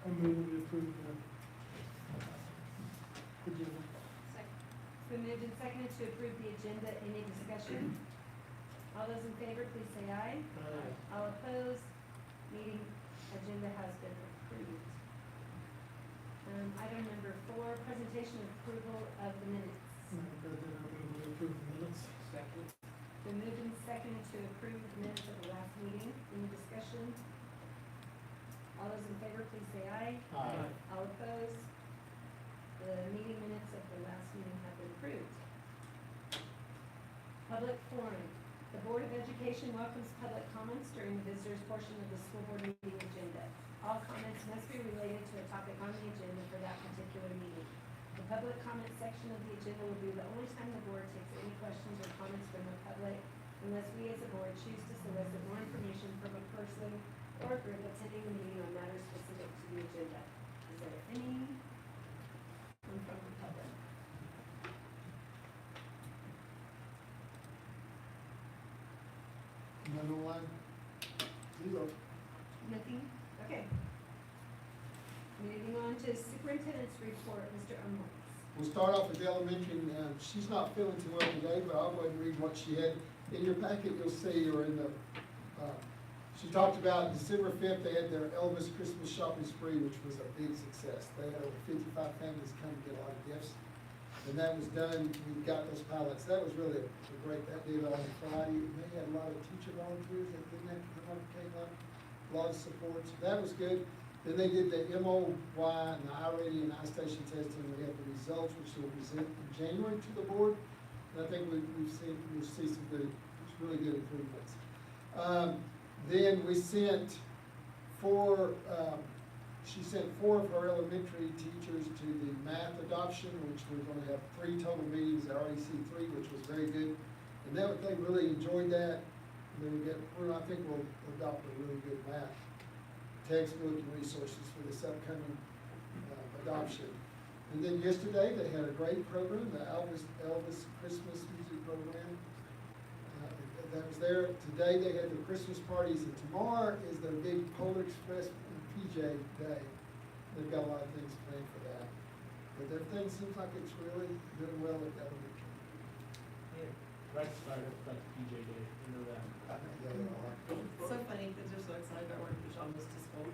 I move we approve the agenda. Second. It's been moved and seconded to approve the agenda. Any discussion? All those in favor, please say aye. Aye. All opposed? Meeting agenda has been approved. Item number 4, presentation and approval of the minutes. Madam President, I move we approve the minutes. Second. Been moved and seconded to approve the minutes of the last meeting. Any discussion? All those in favor, please say aye. Aye. All opposed? The meeting minutes of the last meeting have been approved. Public forum. The Board of Education welcomes public comments during the visitors portion of the school board meeting agenda. All comments must be related to a topic on the agenda for that particular meeting. The public comment section of the agenda will be the only time the board takes any questions or comments from the public unless we as a board choose to solicit more information from a person or group attending the meeting on matters specific to the agenda. Is there any from the public? None online? Zero. Nothing? Okay. Moving on to superintendent's report, Mr. Umholtz. We'll start off with the elementary, and she's not feeling too well today, but I'll go ahead and read what she had. In your packet, you'll see, or in the, she talked about December 5th, they had their Elvis Christmas shopping spree, which was a big success. They had over 55 families come to get a lot of gifts. And that was done, we got those pallets. That was really a great, that did on Friday. And they had a lot of teacher volunteers that didn't have to come up, came up, a lot of support. So that was good. Then they did the MOY and the iRating and iStation testing. We have the results, which they'll present in January to the board. And I think we'll see some good, really good improvements. Then we sent she sent 4 of her elementary teachers to the math adoption, which we're going to have 3 total meetings at REC3, which was very good. And they really enjoyed that. And then I think we'll adopt a really good math textbook and resources for this upcoming adoption. And then yesterday, they had a great program, the Elvis Christmas music program. That was there. Today, they had their Christmas parties, and tomorrow is their big Polar Express and PJ day. They've got a lot of things planned for that. But everything seems like it's really doing well at that elementary. Yeah, right start up like PJ Day, you know that. I think they are. It's so funny because they're so excited about wearing pajamas to school.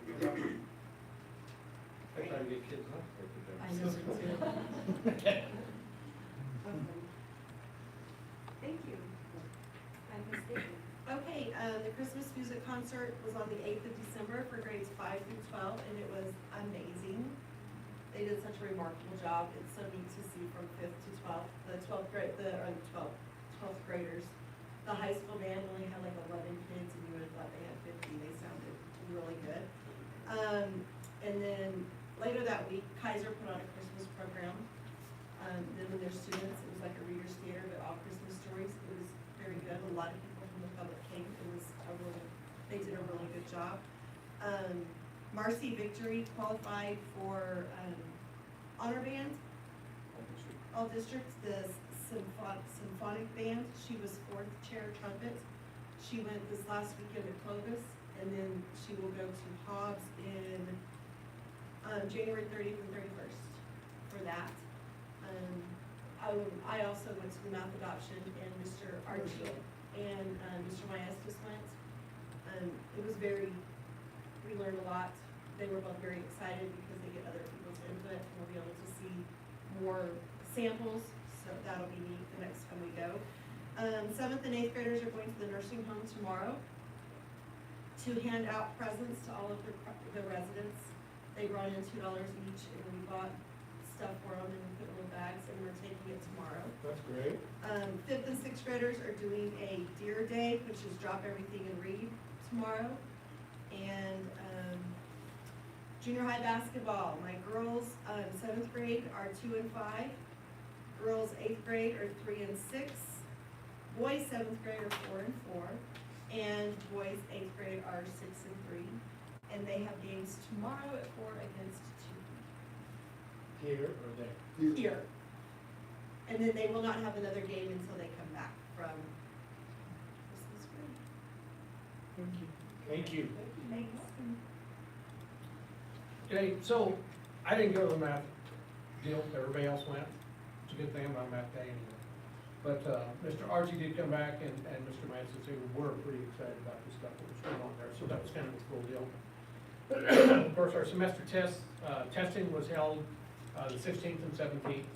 I try to get kids off their pajamas. I know, me too. Okay. Thank you. I'm mistaken. Okay, the Christmas music concert was on the 8th of December for grades 5 through 12, and it was amazing. They did such a remarkable job. It's so neat to see from 5th to 12th, the 12th grade, 12th graders. The high school band only had like 11 kids, and you would have thought they had 50. They sounded really good. And then later that week, Kaiser put on a Christmas program. Then with their students, it was like a reader's theater, but all Christmas stories. It was very good. A lot of people from the public came. They did a really good job. Marcy Victory qualified for honor band. All districts, the symphonic band. She was 4th chair trumpet. She went this last weekend to Clovis, and then she will go to Hobbs in January 30th and 31st for that. I also went to the math adoption, and Mr. Archie and Mr. Maestas went. It was we learned a lot. They were both very excited because they get other people's input, and we'll be able to see more samples, so that'll be neat the next time we go. 7th and 8th graders are going to the nursing home tomorrow to hand out presents to all of the residents. They brought in $2 each, and we bought stuff for them and put in little bags, and we're taking it tomorrow. That's great. 5th and 6th graders are doing a Deer Day, which is drop everything and read tomorrow. And junior high basketball, my girls 7th grade are 2 and 5. Girls 8th grade are 3 and 6. Boys 7th grade are 4 and 4. And boys 8th grade are 6 and 3. And they have games tomorrow at 4 against 2. Here or there? Here. And then they will not have another game until they come back from Christmas break. Thank you. Thank you. Thanks. Okay, so I didn't go to the math deal, everybody else went. It's a good thing, I'm not a math guy anyway. But, Mr. Archie did come back and Mr. Madison said we were pretty excited about this stuff that was going on there, so that was kind of a cool deal. Of course, our semester testing was held, the 16th and 17th.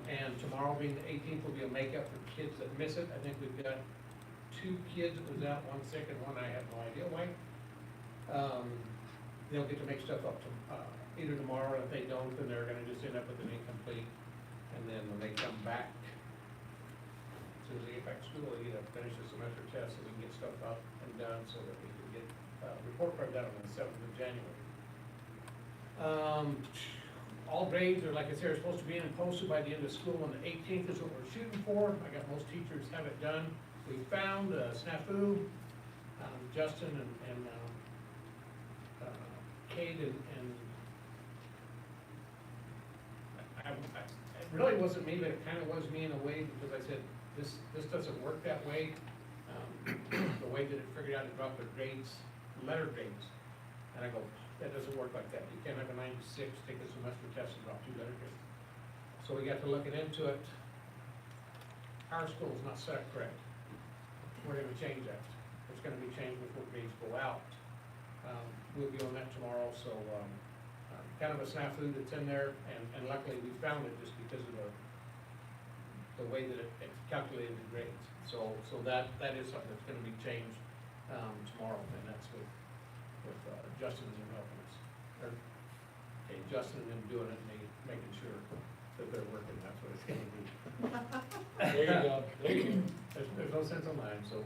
And tomorrow being the 18th will be a makeup for kids that miss it. I think we've got 2 kids that was out, 1 sick and 1 I have no idea why. They'll get to make stuff up to, either tomorrow, or if they don't, then they're gonna just end up with an incomplete. And then when they come back, as soon as they get back to school, they get to finish the semester test so we can get stuff up and done so that we can get, report card done on the 7th of January. All grades are, like I said, are supposed to be in and posted by the end of school on the 18th is what we're shooting for. I got most teachers have it done. We found snafu, Justin and Kate and it really wasn't me, but it kind of was me in a way, because I said, this doesn't work that way. The way that it figured out to drop their grades, letter grades. And I go, that doesn't work like that. You can't have a 96, take a semester test and drop 2 letter grades. So we got to looking into it. Our school is not set up correct. We're gonna change that. It's gonna be changed before grades go out. We'll be on that tomorrow, so, kind of a snafu that's in there, and luckily we found it just because of the way that it calculated the grades. So that is something that's gonna be changed, tomorrow, and that's with Justin and them helping us. Or, okay, Justin and them doing it, and me making sure that they're working, that's what it's gonna be. There you go, there you go. There's no sense in lying, so.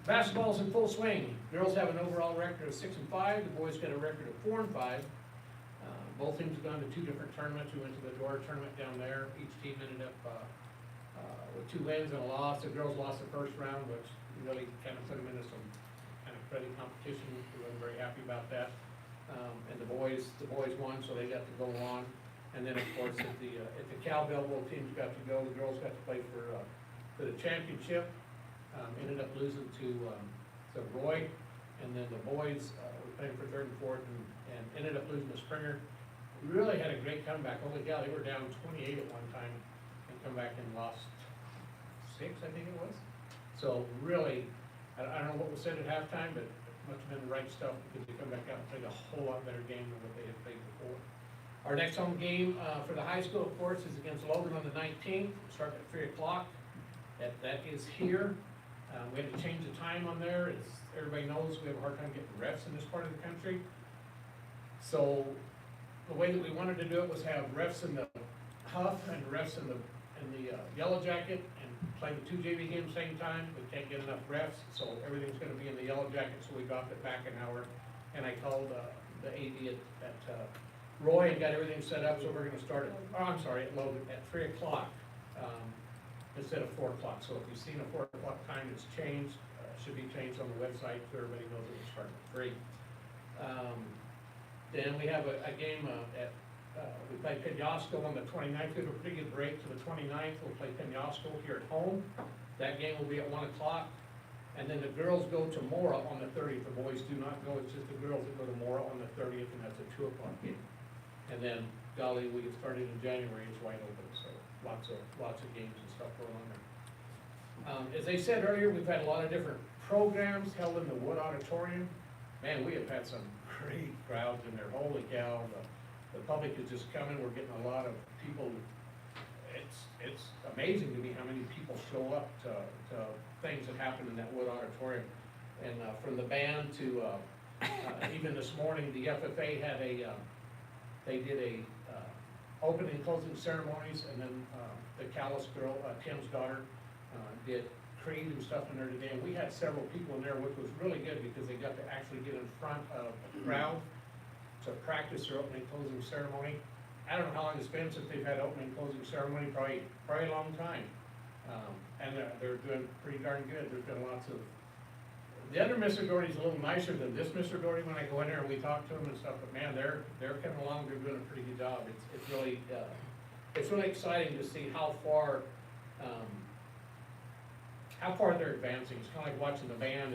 Basketball's in full swing. Girls have an overall record of 6 and 5, the boys got a record of 4 and 5. Both teams have gone to 2 different tournaments. We went to the Dora tournament down there. Each team ended up, with 2 wins and a loss. The girls lost the first round, which really kind of put them into some kind of crediting competition. We weren't very happy about that. And the boys won, so they got to go on. And then, of course, at the cowbell, both teams got to go. The girls got to play for the championship. Ended up losing to Roy, and then the boys were playing for 3rd and 4th, and ended up losing to Springer. Really had a great comeback. Holy cow, they were down 28 at one time, and come back and lost 6, I think it was. So really, I don't know what was said at halftime, but it must have been the right stuff, because they come back out and played a whole lot better game than what they had played before. Our next home game for the high school, of course, is against Logan on the 19th, starting at 3 o'clock. That is here. We had to change the time on there. As everybody knows, we have a hard time getting refs in this part of the country. So the way that we wanted to do it was have refs in the Huff and refs in the Yellow Jacket, and play the 2 JV games same time. We can't get enough refs, so everything's gonna be in the Yellow Jacket, so we dropped it back an hour. And I called the AD at Roy and got everything set up, so we're gonna start at Logan at 3 o'clock. Instead of 4 o'clock, so if you've seen a 4 o'clock time, it's changed, should be changed on the website, so everybody knows that we're starting at 3. Then we have a game we play Penasco on the 29th, we have a pretty good break to the 29th, we'll play Penasco here at home. That game will be at 1 o'clock, and then the girls go to Mora on the 30th, the boys do not go, it's just the girls that go to Mora on the 30th, and that's a 2 o'clock game. And then, golly, we get started in January, it's wide open, so lots of games and stuff going on there. As I said earlier, we've had a lot of different programs held in the Wood Auditorium. Man, we have had some great crowds in there, holy cow. The public is just coming, we're getting a lot of people. It's amazing to me how many people show up to things that happen in that Wood Auditorium. And from the band to, even this morning, the FFA had they did a opening and closing ceremonies, and then the Callis girl, Tim's daughter, did creative stuff in there today. And we had several people in there, which was really good, because they got to actually get in front of a crowd to practice their opening and closing ceremony. I don't know how long it's been since they've had opening and closing ceremony, probably a long time. And they're doing pretty darn good. There's been lots of, the other Mr. Doherty's a little nicer than this Mr. Doherty when I go in there and we talk to them and stuff, but man, they're coming along, they're doing a pretty good job. It's really exciting to see how far they're advancing. It's kind of like watching the band,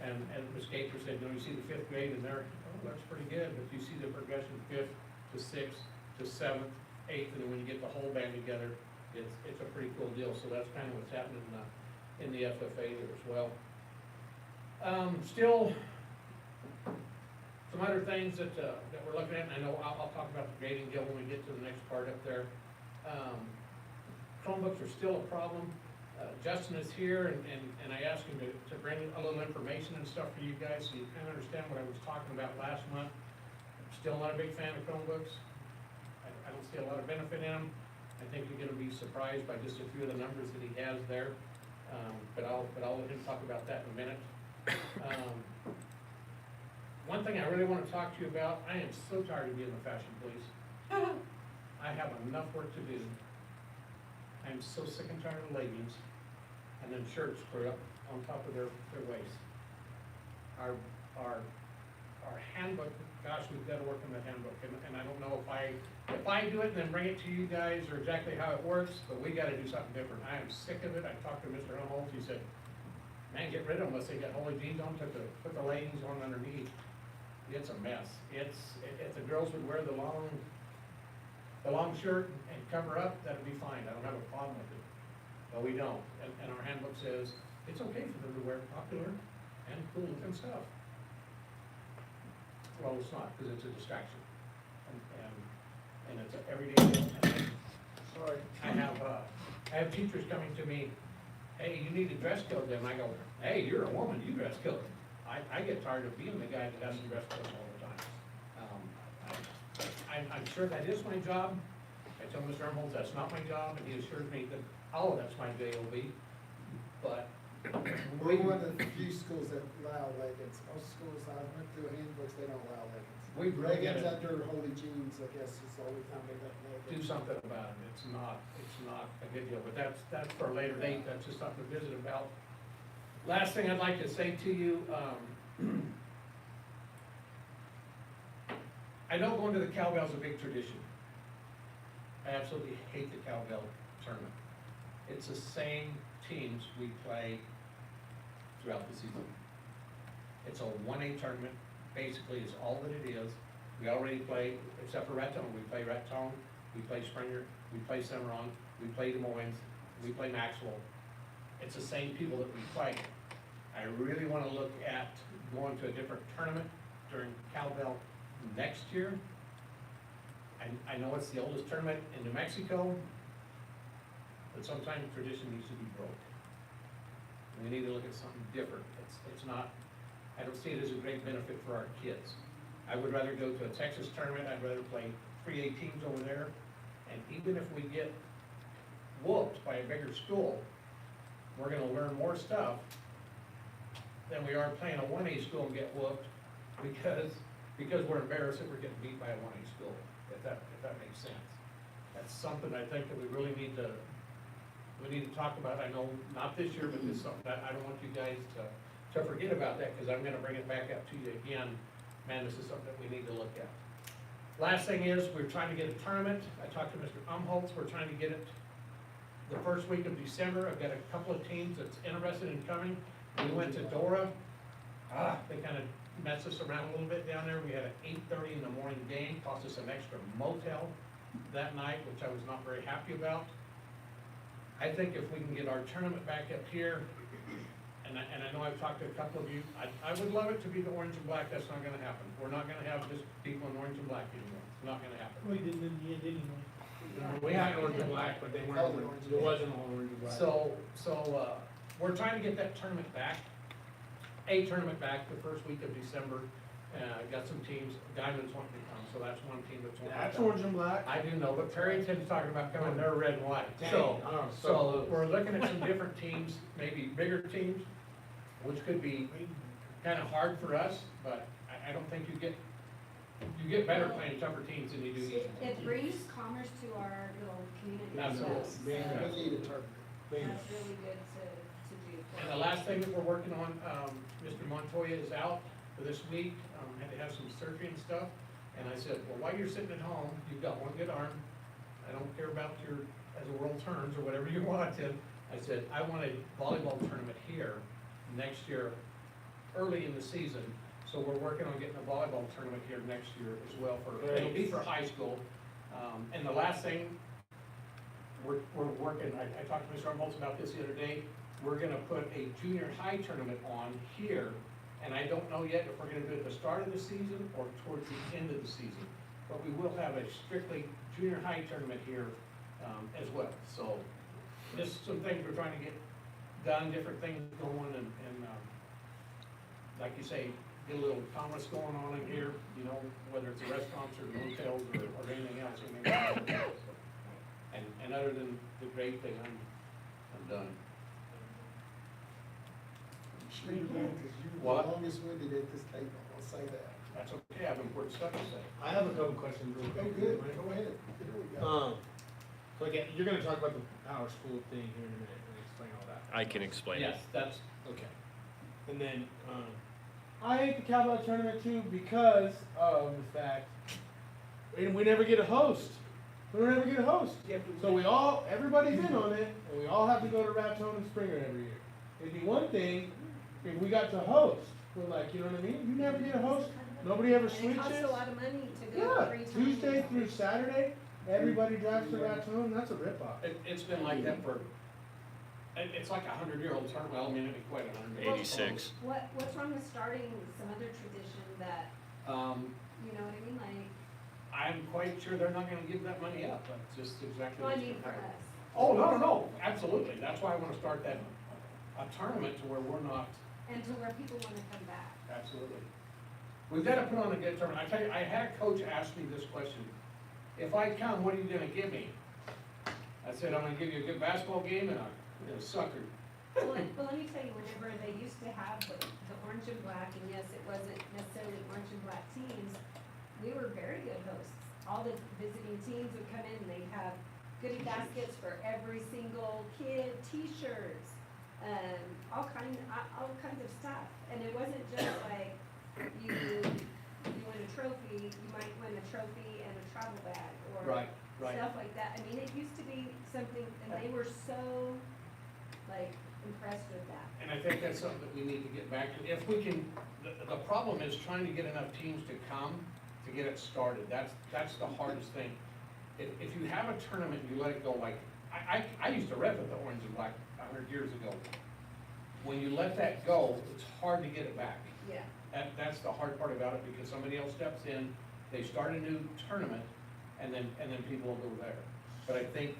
and Ms. Gator said, you know, you see the 5th grade and they're, looks pretty good, but you see the progression fifth to sixth to seventh, eighth, and then when you get the whole band together, it's a pretty cool deal, so that's kind of what's happening in the FFA there as well. Still, some other things that we're looking at, and I know I'll talk about the grading deal when we get to the next part up there. Chromebooks are still a problem. Justin is here, and I asked him to bring a little information and stuff for you guys, so you kind of understand what I was talking about last month. I'm still not a big fan of Chromebooks. I don't see a lot of benefit in them. I think you're gonna be surprised by just a few of the numbers that he has there. But I'll let him talk about that in a minute. One thing I really wanna talk to you about, I am so tired of being the fashion police. I have enough work to do. I'm so sick and tired of leggings and then shirts put up on top of their waist. Our handbook, gosh, we've gotta work on that handbook, and I don't know if I do it and then bring it to you guys or exactly how it works, but we gotta do something different. I am sick of it. I talked to Mr. Humboldt, he said, man, get rid of them unless they got holy jeans on, put the leggings on underneath. It's a mess. If the girls would wear the long shirt and cover up, that'd be fine. I don't have a problem with it. But we don't. And our handbook says it's okay for them to wear popular and cool looking stuff. Well, it's not, because it's a distraction. And it's an everyday deal. Sorry. I have teachers coming to me, hey, you need a dress code, then I go, hey, you're a woman, you dress code. I get tired of being the guy that has to dress code all the time. I'm sure that is my job. I tell Mr. Humboldt that's not my job, and he assures me that all of that's my job. But We're one of the few schools that allow leggings. Most schools I went through handbooks, they don't allow leggings. we really Leggings gotta under holy jeans, I guess, is the only time they let do leggings. something about it. It's not a good deal, but that's for a later date. That's just something to visit about. Last thing I'd like to say to you, I know going to the cowbell's a big tradition. I absolutely hate the cowbell tournament. It's the same teams we play throughout the season. It's a 1A tournament, basically is all that it is. We already play, except for Raton, we play Raton, we play Springer, we play Cimarron, we play Des Moines, we play Maxwell. It's the same people that we play. I really wanna look at going to a different tournament during cowbell next year. I know it's the oldest tournament in New Mexico, but sometimes tradition needs to be broke. We need to look at something different. It's not, I don't see it as a great benefit for our kids. I would rather go to a Texas tournament, I'd rather play 3A teams over there, and even if we get whooped by a bigger school, we're gonna learn more stuff than we are playing a 1A school and get whooped because we're embarrassed that we're getting beat by a 1A school, if that makes sense. That's something I think that we really need to talk about. I know not this year, but this is something that I don't want you guys to forget about that, because I'm gonna bring it back up to you again. Man, this is something that we need to look at. Last thing is, we're trying to get a tournament. I talked to Mr. Umholtz, we're trying to get it the first week of December. I've got a couple of teams that's interested in coming. We went to Dora. They kind of messed us around a little bit down there. We had an 8:30 in the morning game, cost us an extra motel that night, which I was not very happy about. I think if we can get our tournament back up here, and I know I've talked to a couple of you, I would love it to be the orange and black. That's not gonna happen. We're not gonna have just people in orange and black anymore. It's not gonna happen. We didn't in the end anyway. We had orange and black, but they weren't, it wasn't all orange and black. So, we're trying to get that tournament back, a tournament back the first week of December. Got some teams, Diamonds wanting to come, so that's one team that's wanting to come. That's orange and black. I do know, but Perryton's talking about coming, they're red and white. Dang, So, oh, so we're looking at some different teams, maybe bigger teams, which could be kind of hard for us, but I don't think you get better playing tougher teams than you do easy It teams. brings commerce to our little community. Absolutely. So, We need a tournament. that's really good to do. And the last thing that we're working on, Mr. Montoya is out for this week, had to have some surgery and stuff. And I said, well, while you're sitting at home, you've got one good arm. I don't care about your, as the world turns or whatever you want to. I said, I want a volleyball tournament here next year, early in the season, So we're working on getting a volleyball tournament here next year as well it'll be for high school. And the last thing, we're working, I talked to Mr. Arnholz about this the other day, we're gonna put a junior high tournament on here, and I don't know yet if we're gonna do it at the start of the season or towards the end of the season. But we will have a strictly junior high tournament here, as well. So, just some things we're trying to get done, different things going, and like you say, get a little commerce going on in here, you know, whether it's restaurants or motels or anything else. And other than the great thing, I'm done. I'm sure you're done, because you were What? the longest winded at this table, I'll say that. That's okay, I have important stuff to say. I have a couple questions real Oh, quick. good, go ahead. Here we go. So again, you're gonna talk about the power school thing here in a minute and explain all that. I can explain it. Yes, that's, Okay. And then, I hate the cowbell tournament too because of the fact, and we never get a host. We don't ever get a host. So everybody's in on it, and we all have to go to Raton and Springer every year. It'd be one thing if we got to host. We're like, you know what I mean? You never get a host. Nobody ever And it switches. costs a lot of money to go Yeah, 3 times. Tuesday through Saturday, everybody drives to Raton. That's a ripoff. it's been like that for, it's like 100-year-old tournament, well, I mean, it'd be quite 100. 86. What's wrong with starting some other tradition that, you know what I mean, like, I'm quite sure they're not gonna give that money up, that's just exactly well, I what's mean, gonna for happen. us. Oh, no, absolutely, that's why I wanna start that, a tournament to where we're not, And to where people wanna come back. absolutely. We've gotta put on a good tournament, I tell you, I had a coach ask me this question, if I come, what are you gonna give me? I said, I'm gonna give you a good basketball game and a sucker. Well, let me tell you, whenever they used to have the orange and black, and yes, it wasn't necessarily orange and black teams, we were very good hosts. All the visiting teams would come in and they'd have goodie baskets for every single kid, T-shirts, all kinds of stuff. And it wasn't just like you win a trophy, you might win a trophy and a travel bag or Right. stuff like that. I mean, it used to be something, and they were so like impressed with that. And I think that's something that we need to get back to. If we can, the problem is trying to get enough teams to come to get it started. That's the hardest thing. If you have a tournament and you let it go, like, I used to rep at the Orange and Black 100 years ago. When you let that go, it's hard to get it back. Yeah. That's the hard part about it, because somebody else steps in, they start a new tournament, and then people will go there. But I think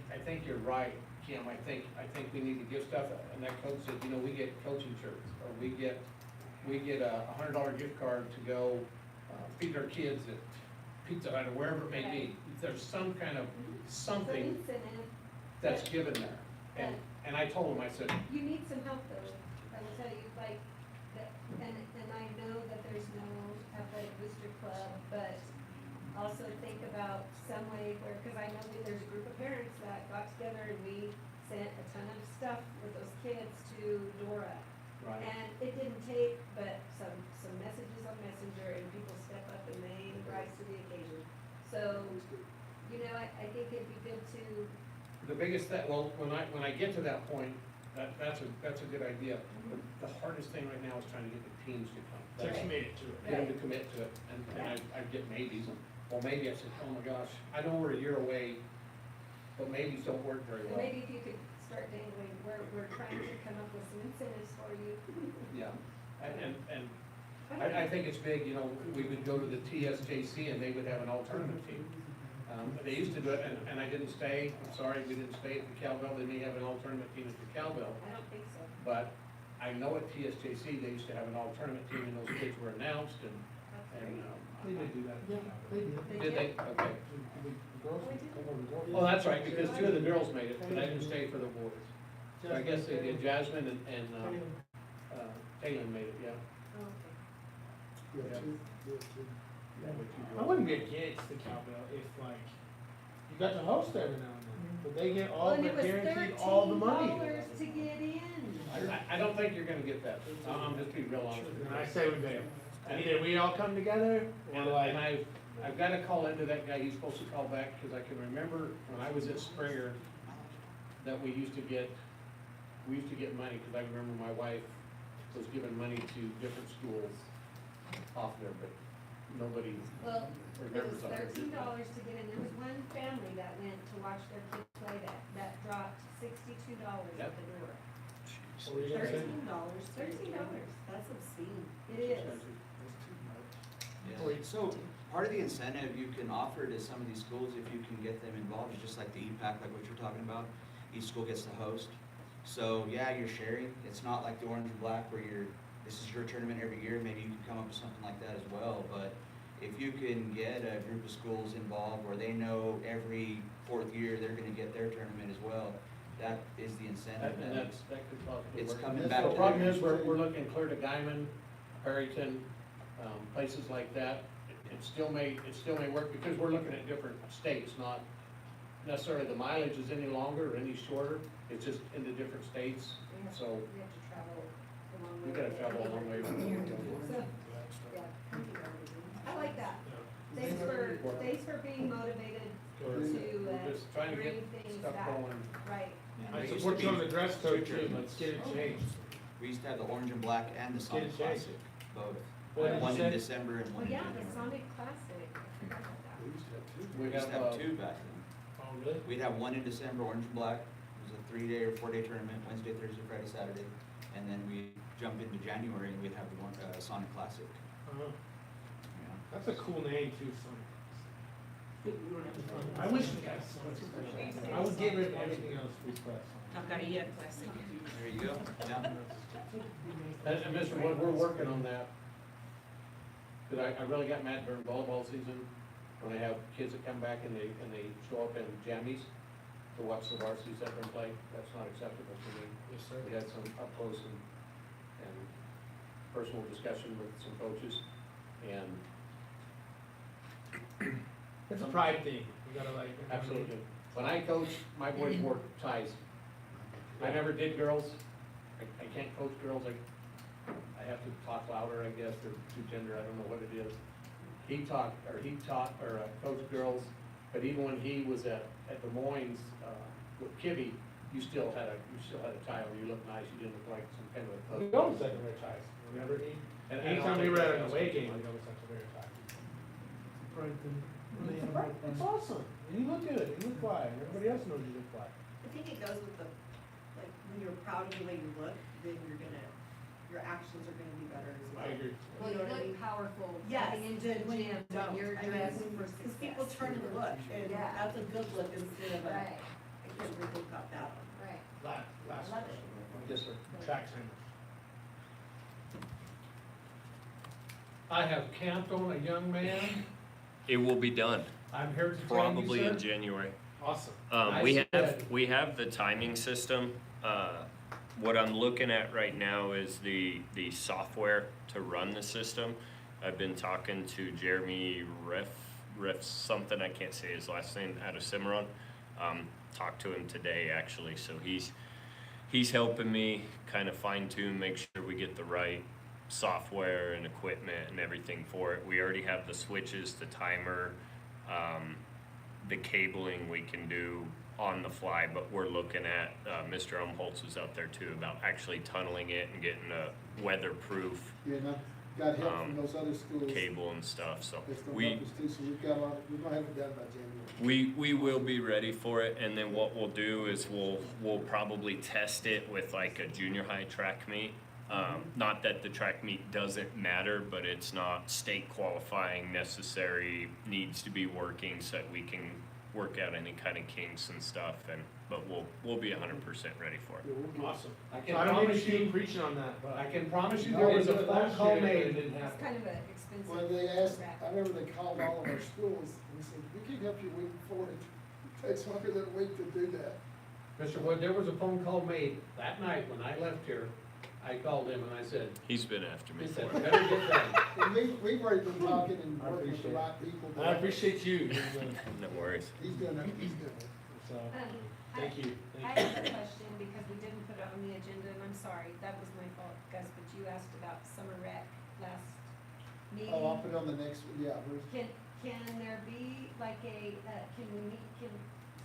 you're right, Kim, I think we need to give stuff, and that coach said, you know, we get coaching shirts, or we get a $100 gift card to go feed our kids at Pizza Hut or wherever it may be. There's some kind of something Incentive. that's given there. And I told him, I said, You need some help though, I will tell you, like, and I know that there's no athletic booster club, but also think about some way where, because I know that there's a group of parents that got together and we sent a ton of stuff with those kids to Dora. right, And it didn't take but some messages on Messenger, and people step up and they rise to the occasion. So, you know, I think it'd be good to, the biggest thing, well, when I get to that point, that's a good idea. The hardest thing right now is trying to get the teams to come. To commit to it. Get them to commit to it, and I get maybes. Well, maybe I said, oh my gosh, I know we're a year away, but maybes don't work very and well. maybe if you could start dangling, we're trying to come up with some incentives for you. Yeah, and I think it's big, you know, we would go to the TSJC and they would have an all tournament team. They used to do it, and I didn't stay, I'm sorry, we didn't stay at the cowbell, they may have an all tournament team at the cowbell. I don't think so. But I know at TSJC, they used to have an all tournament team, and those kids were announced, and, They did do that. Yeah, they did. did they? Okay. The girls, the girls. Well, that's right, because 2 of the girls made it, but I didn't stay for the boys. So I guess they did, Jasmine and Taylor made it, yeah. Oh, okay. Yeah, two, two. I wouldn't be against the cowbell if like, you got to host every now and then, but they get all, Well, and the it was guaranteed all the money. $13 to get in. I don't think you're gonna get that, I'm just being real honest with you. And I say we bail. Either we all come together, or And like, I've gotta call into that guy, he's supposed to call back, cause I can remember when I was at Springer, that we used to get money, cause I remember my wife was giving money to different schools. off there, but nobody Well, it was remembers on it. $13 to get in. There was one family that went to watch their kids play that dropped $62 at the door. What were you gonna say? $13. That's obscene. It is. Yeah. So, part of the incentive you can offer to some of these schools, if you can get them involved, is just like the EPAC, like what you're talking about. Each school gets to host. So, yeah, you're sharing. It's not like the orange and black where this is your tournament every year. Maybe you can come up with something like that as well. But if you can get a group of schools involved where they know every fourth year they're gonna get their tournament as well, that is the incentive. And that could possibly It's work. coming That's back The to problem them. is, we're looking clear to Guyman, Perryton, places like that. It still may work because we're looking at different states, not necessarily the mileage is any longer or any shorter. It's just in the different states, so We have to travel a long way. we gotta travel a long way. So, yeah. I like that. Thanks for being motivated We're to, just trying to get bring things stuff back. going. Right. Yeah. I It used support to you be- on the dress code too, let's get it changed. We used to have the orange and black and the Get Sonic it changed. Classic, both. What did you One in say? December and Well, one in yeah, January. the Sonic Classic. I forgot about that. We We used to have two back then. Oh, really? We'd have one in December, orange and black. It was a 3-day or 4-day tournament, Wednesday, Thursday, Friday, Saturday. And then we jump into January and we'd have the one, Sonic Classic. Uh-huh. Yeah. That's a cool name too, Sonic. I wish we had Sonic. I would get rid of everything else we press. There you go, yeah. And Mr. Wood, we're working on that. Cause I really got mad during volleyball season, when I have kids that come back and they show up in jammies to watch the varsity set and play. That's not acceptable to me. Yes, sir. We had some up close and personal discussion with some coaches, and It's a pride thing. You gotta like. absolutely. When I coach, my boys wore ties. I never did girls. I can't coach girls. I have to talk louder, I guess, or too tender, I don't know what it is. He taught, coached girls, but even when he was at Des Moines, with Kibby, you still had a tie, or you looked nice, you didn't look like some kind of a. We always had to wear ties, remember? And Anytime we were at an away game, we always had to wear a tie. Right, then. It's awesome. And you look good, you look fly, and everybody else knows you look fly. I think it goes with the, like, when you're proud of the way you look, then your actions are gonna be better as well. I agree. Well, you look powerful Yes, getting into the when you gym, when don't. you're I mean, dressed for because people success. turn to look, and Yeah. that's a good look instead of a, I Right, can't believe they've got that on. right. Last Love question. Yes, sir. Track time. I have camped on a young man. It will be done, I'm here to tell you, probably in sir. January. Awesome. We have the timing system. What I'm looking at right now is the software to run the system. I've been talking to Jeremy Riff something, I can't say his last name, out of Cimarron. Talked to him today, actually, so he's helping me kind of fine tune, make sure we get the right software and equipment and everything for it. We already have the switches, the timer, the cabling we can do on the fly, but we're looking at, Mr. Umholtz is out there too, about actually tunneling it and getting a weatherproof Yeah, and I've got help from those other schools. cable and stuff, so That's gonna we, help us too, so we're gonna have it done by January. we will be ready for it, and then what we'll do is we'll probably test it with like a junior high track meet. Not that the track meet doesn't matter, but it's not state qualifying necessary, needs to be working so that we can work out any kind of kinks and stuff, but we'll be 100% ready for it. Yeah, we'll be- Awesome. I So can I don't mean to promise keep you, preaching on that, but. I can promise you, No, there we was a did it phone last call year, but it made. didn't It's happen. kind of an expensive. Well, they asked, track. I remember they called all of our schools, and said, we can help you week before, it takes longer than a week to do that. Mr. Wood, there was a phone call made that night when I left here. I called him and I said, He's been after me he said, for it. better get that. And we've already been talking and I working with the appreciate it. right people. I appreciate you. No worries. He's doing it. So, I thank you. have a question because we didn't put it on the agenda, and I'm sorry, that was my fault, Gus, but you asked about summer rec last meeting. Oh, I'll put it on the next, one. Yeah, we're, Can there be like can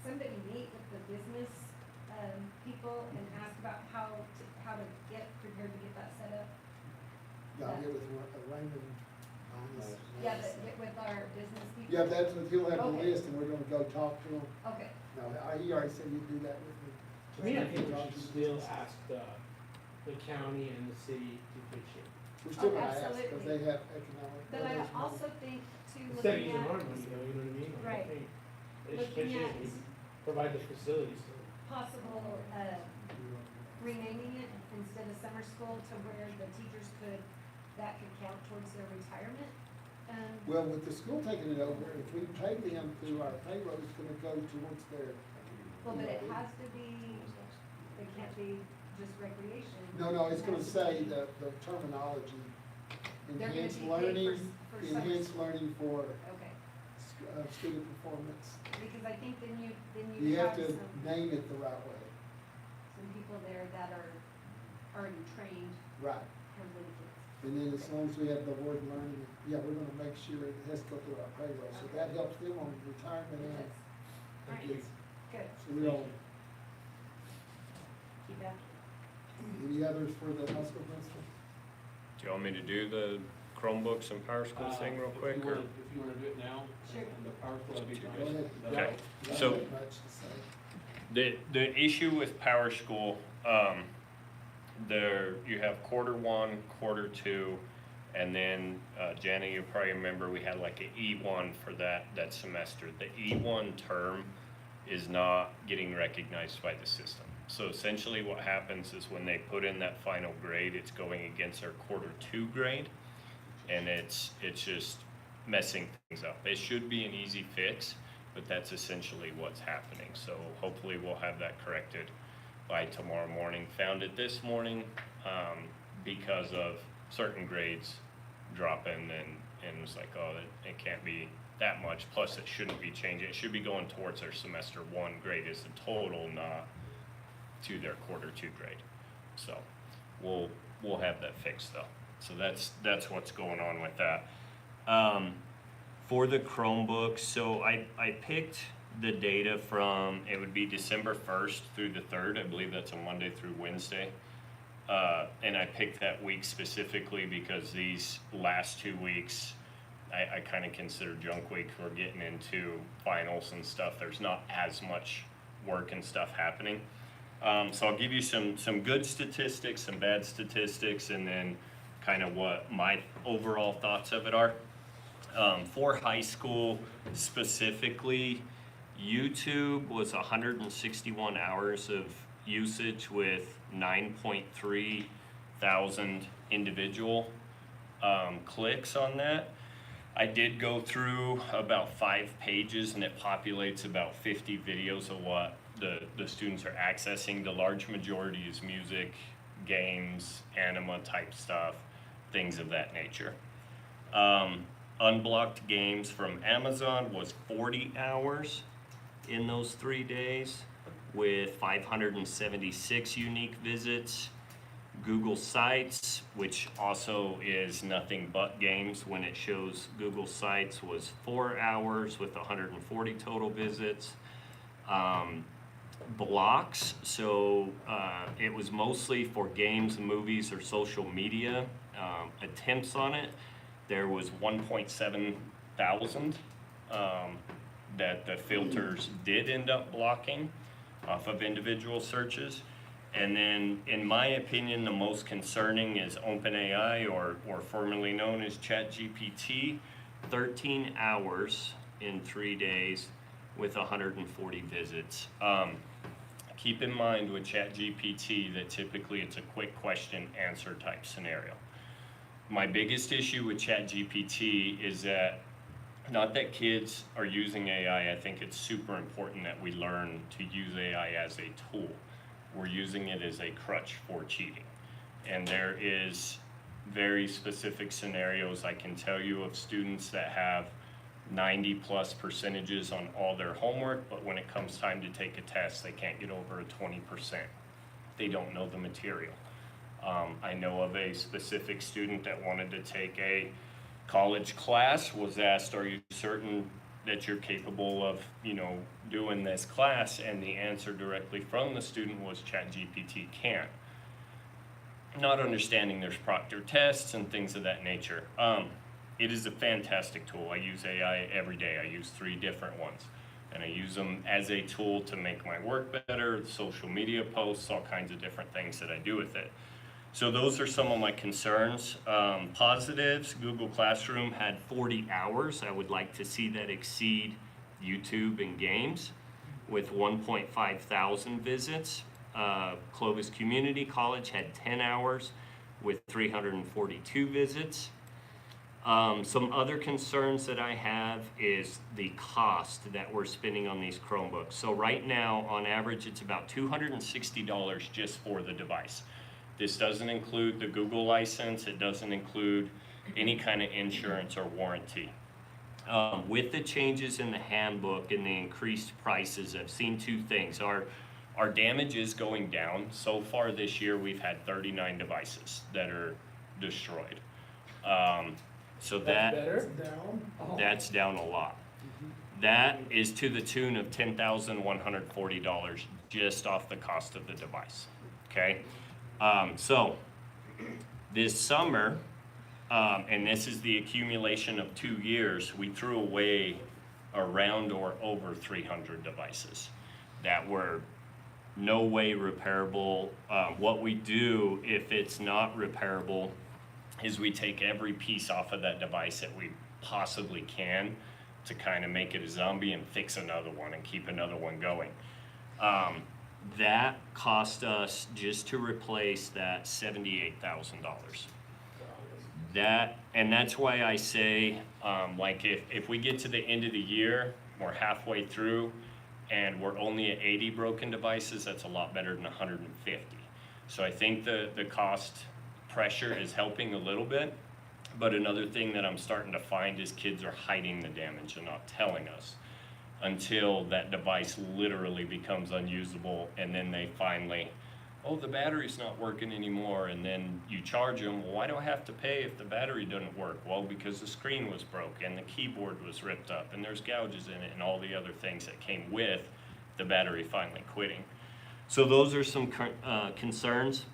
somebody meet with the business, people and ask about how to get prepared to get that set up? yeah, I'll get with Raymond honest. Yeah, but with our business people? Yeah, that's what, he'll have the Okay. list and we're gonna go talk to him. Okay, No, he already said he'd do that with me. To me, I think we should still ask the county and the city to pitch in. We're still Oh, gonna ask, cause absolutely. they have economic. but I there's also money. think too, Instead of looking using our at money, though, you know what I mean? Like, I Right. think they should Looking pitch in, at- we provide the facilities. possible, renaming it instead of summer school to where the teachers that could count towards their retirement. Well, with the school taking it over, if we pay them through our payroll, it's gonna go towards their. Well, but it has to be, it can't be just recreation. No, it's gonna It has to say be- the terminology, They're gonna enhanced be paid learning, for summer enhanced school. learning for, Okay, student performance. because I think then you You have have to some name it the right way. people there that are already trained Right. handling kids. And then as long as we have the word learning, yeah, we're gonna make sure it has to go through our payroll, so that helps them on retirement and. Yes. Thank Right. you. Good, So we don't, keep that. any others for the high school principal? Do you want me to do the Chromebooks and Power School thing real quick, or? If you wanna do it now, Sure. and the power flow will be Two fine. Go ahead. Okay. You don't So- have much to say. The issue with Power School, you have quarter one, quarter two, and then, Jenny, you probably remember we had like an E1 for that semester. The E1 term is not getting recognized by the system. So essentially what happens is when they put in that final grade, it's going against their quarter two grade, and it's just messing things up. It should be an easy fix, but that's essentially what's happening. So hopefully we'll have that corrected by tomorrow morning. Found it this morning, because of certain grades dropping, and it was like, oh, it can't be that much, plus it shouldn't be changing. It should be going towards their semester one grade as a total, not to their quarter two grade. So we'll have that fixed though. So that's what's going on with that. For the Chromebooks, so I picked the data from, it would be December 1st through the 3rd, I believe that's a Monday through Wednesday. And I picked that week specifically because these last 2 weeks, I kind of consider junk week. We're getting into finals and stuff. There's not as much work and stuff happening. So I'll give you some good statistics, some bad statistics, and then kind of what my overall thoughts of it are. For high school specifically, YouTube was 161 hours of usage with 9.3 thousand individual clicks on that. I did go through about 5 pages and it populates about 50 videos of what the students are accessing. The large majority is music, games, anime type stuff, things of that nature. Unblocked games from Amazon was 40 hours in those 3 days with 576 unique visits. Google Sites, which also is nothing but games when it shows Google Sites, was 4 hours with 140 total visits. Blocks, so it was mostly for games, movies, or social media. Attempts on it, there was 1.7 thousand that the filters did end up blocking off of individual searches. And then, in my opinion, the most concerning is OpenAI, or formerly known as ChatGPT, 13 hours in 3 days with 140 visits. Keep in mind with ChatGPT that typically it's a quick question answer type scenario. My biggest issue with ChatGPT is that, not that kids are using AI, I think it's super important that we learn to use AI as a tool. We're using it as a crutch for cheating. And there is very specific scenarios I can tell you of students that have 90+% on all their homework, but when it comes time to take a test, they can't get over a 20%. They don't know the material. I know of a specific student that wanted to take a college class, was asked, are you certain that you're capable of, doing this class? And the answer directly from the student was ChatGPT can't. Not understanding there's proctor tests and things of that nature. it is a fantastic tool. I use AI every day. I use 3 different ones. And I use them as a tool to make my work better, social media posts, all kinds of different things that I do with it. So those are some of my concerns. Positives, Google Classroom had 40 hours. I would like to see that exceed YouTube and games with 1.5 thousand visits. Clovis Community College had 10 hours with 342 visits. Some other concerns that I have is the cost that we're spending on these Chromebooks. So right now, on average, it's about $260 just for the device. This doesn't include the Google license. It doesn't include any kind of insurance or warranty. With the changes in the handbook and the increased prices, I've seen 2 things. Our damage is going down. So far this year, we've had 39 devices that are destroyed. So That's that better. that's down a lot. That is to the tune of $10,140 just off the cost of the device. Okay, so this summer, and this is the accumulation of 2 years, we threw away around or over 300 devices that were no way repairable. What we do if it's not repairable is we take every piece off of that device that we possibly can to kind of make it a zombie and fix another one and keep another one going. That cost us just to replace that $78,000. And that's why I say, like if we get to the end of the year, we're halfway through, and we're only at 80 broken devices, that's a lot better than 150. So I think the cost pressure is helping a little bit, but another thing that I'm starting to find is kids are hiding the damage and not telling us until that device literally becomes unusable, and then they finally, oh, the battery's not working anymore, and then you charge them, well, why do I have to pay if the battery doesn't work? Well, because the screen was broke and the keyboard was ripped up and there's gouges in it and all the other things that came with the battery finally quitting. So those are some concerns.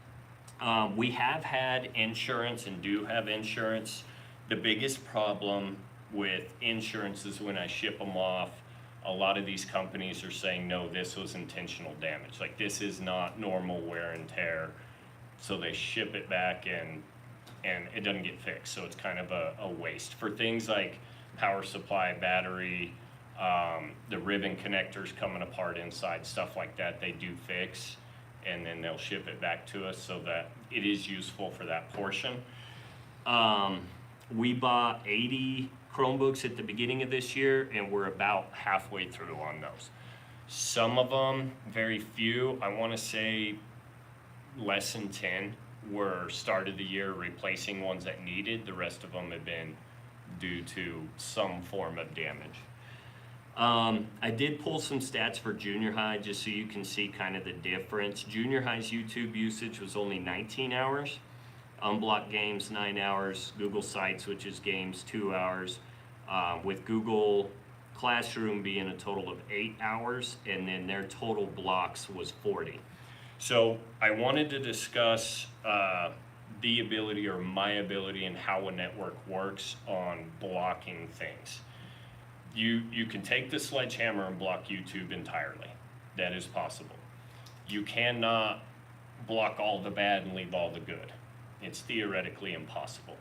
We have had insurance and do have insurance. The biggest problem with insurance is when I ship them off, a lot of these companies are saying, no, this was intentional damage. Like, this is not normal wear and tear. So they ship it back and it doesn't get fixed. So it's kind of a waste. For things like power supply, battery, the ribbon connectors coming apart inside, stuff like that, they do fix. And then they'll ship it back to us so that it is useful for that portion. We bought 80 Chromebooks at the beginning of this year, and we're about halfway through on those. Some of them, very few, I want to say less than 10 were start of the year replacing ones that needed. The rest of them have been due to some form of damage. I did pull some stats for junior high just so you can see kind of the difference. Junior high's YouTube usage was only 19 hours. Unblocked games, 9 hours. Google Sites, which is games, 2 hours. With Google Classroom being a total of 8 hours, and then their total blocks was 40. So I wanted to discuss the ability or my ability and how a network works on blocking things. You can take the sledgehammer and block YouTube entirely. That is possible. You cannot block all the bad and leave all the good. It's theoretically impossible.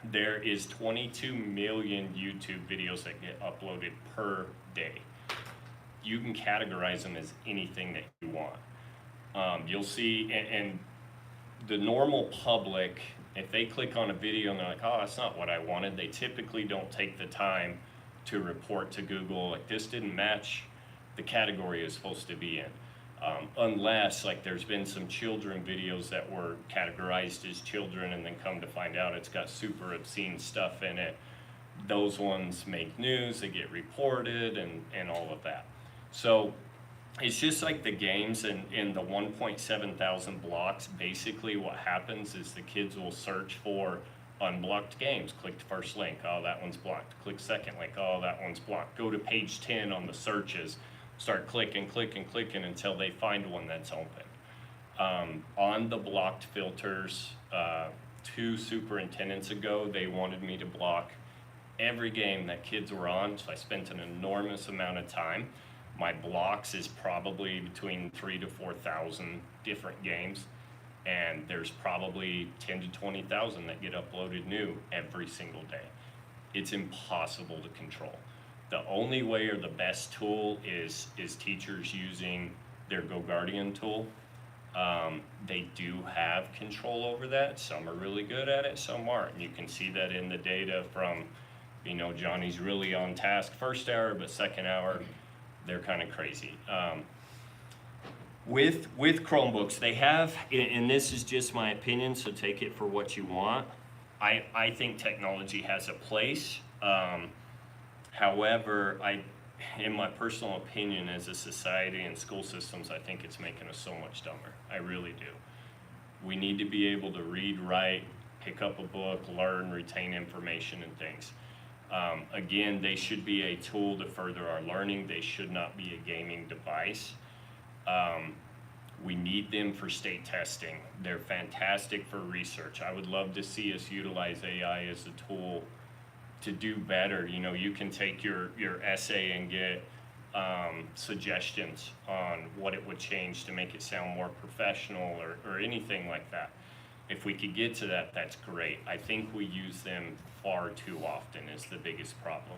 There is 22 million YouTube videos that get uploaded per day. You can categorize them as anything that you want. You'll see, and the normal public, if they click on a video and they're like, oh, that's not what I wanted, they typically don't take the time to report to Google, like, this didn't match the category it's supposed to be in. Unless, like, there's been some children videos that were categorized as children and then come to find out it's got super obscene stuff in it. Those ones make news, they get reported, and all of that. So it's just like the games in the 1.7 thousand blocks. Basically what happens is the kids will search for unblocked games. Click the first link, oh, that one's blocked. Click second link, oh, that one's blocked. Go to page 10 on the searches, start clicking until they find one that's open. On the blocked filters, 2 superintendents ago, they wanted me to block every game that kids were on, so I spent an enormous amount of time. My blocks is probably between 3,000 to 4,000 different games, and there's probably 10 to 20,000 that get uploaded new every single day. It's impossible to control. The only way, or the best tool, is teachers using their GoGuardian tool. They do have control over that. Some are really good at it, some aren't. And you can see that in the data from, Johnny's really on task first hour, but second hour, they're kind of crazy. With Chromebooks, they have, and this is just my opinion, so take it for what you want. I think technology has a place. However, in my personal opinion, as a society and school systems, I think it's making us so much dumber. I really do. We need to be able to read, write, pick up a book, learn, retain information and things. Again, they should be a tool to further our learning. They should not be a gaming device. We need them for state testing. They're fantastic for research. I would love to see us utilize AI as a tool to do better. You can take your essay and get suggestions on what it would change to make it sound more professional or anything like that. If we could get to that, that's great. I think we use them far too often is the biggest problem.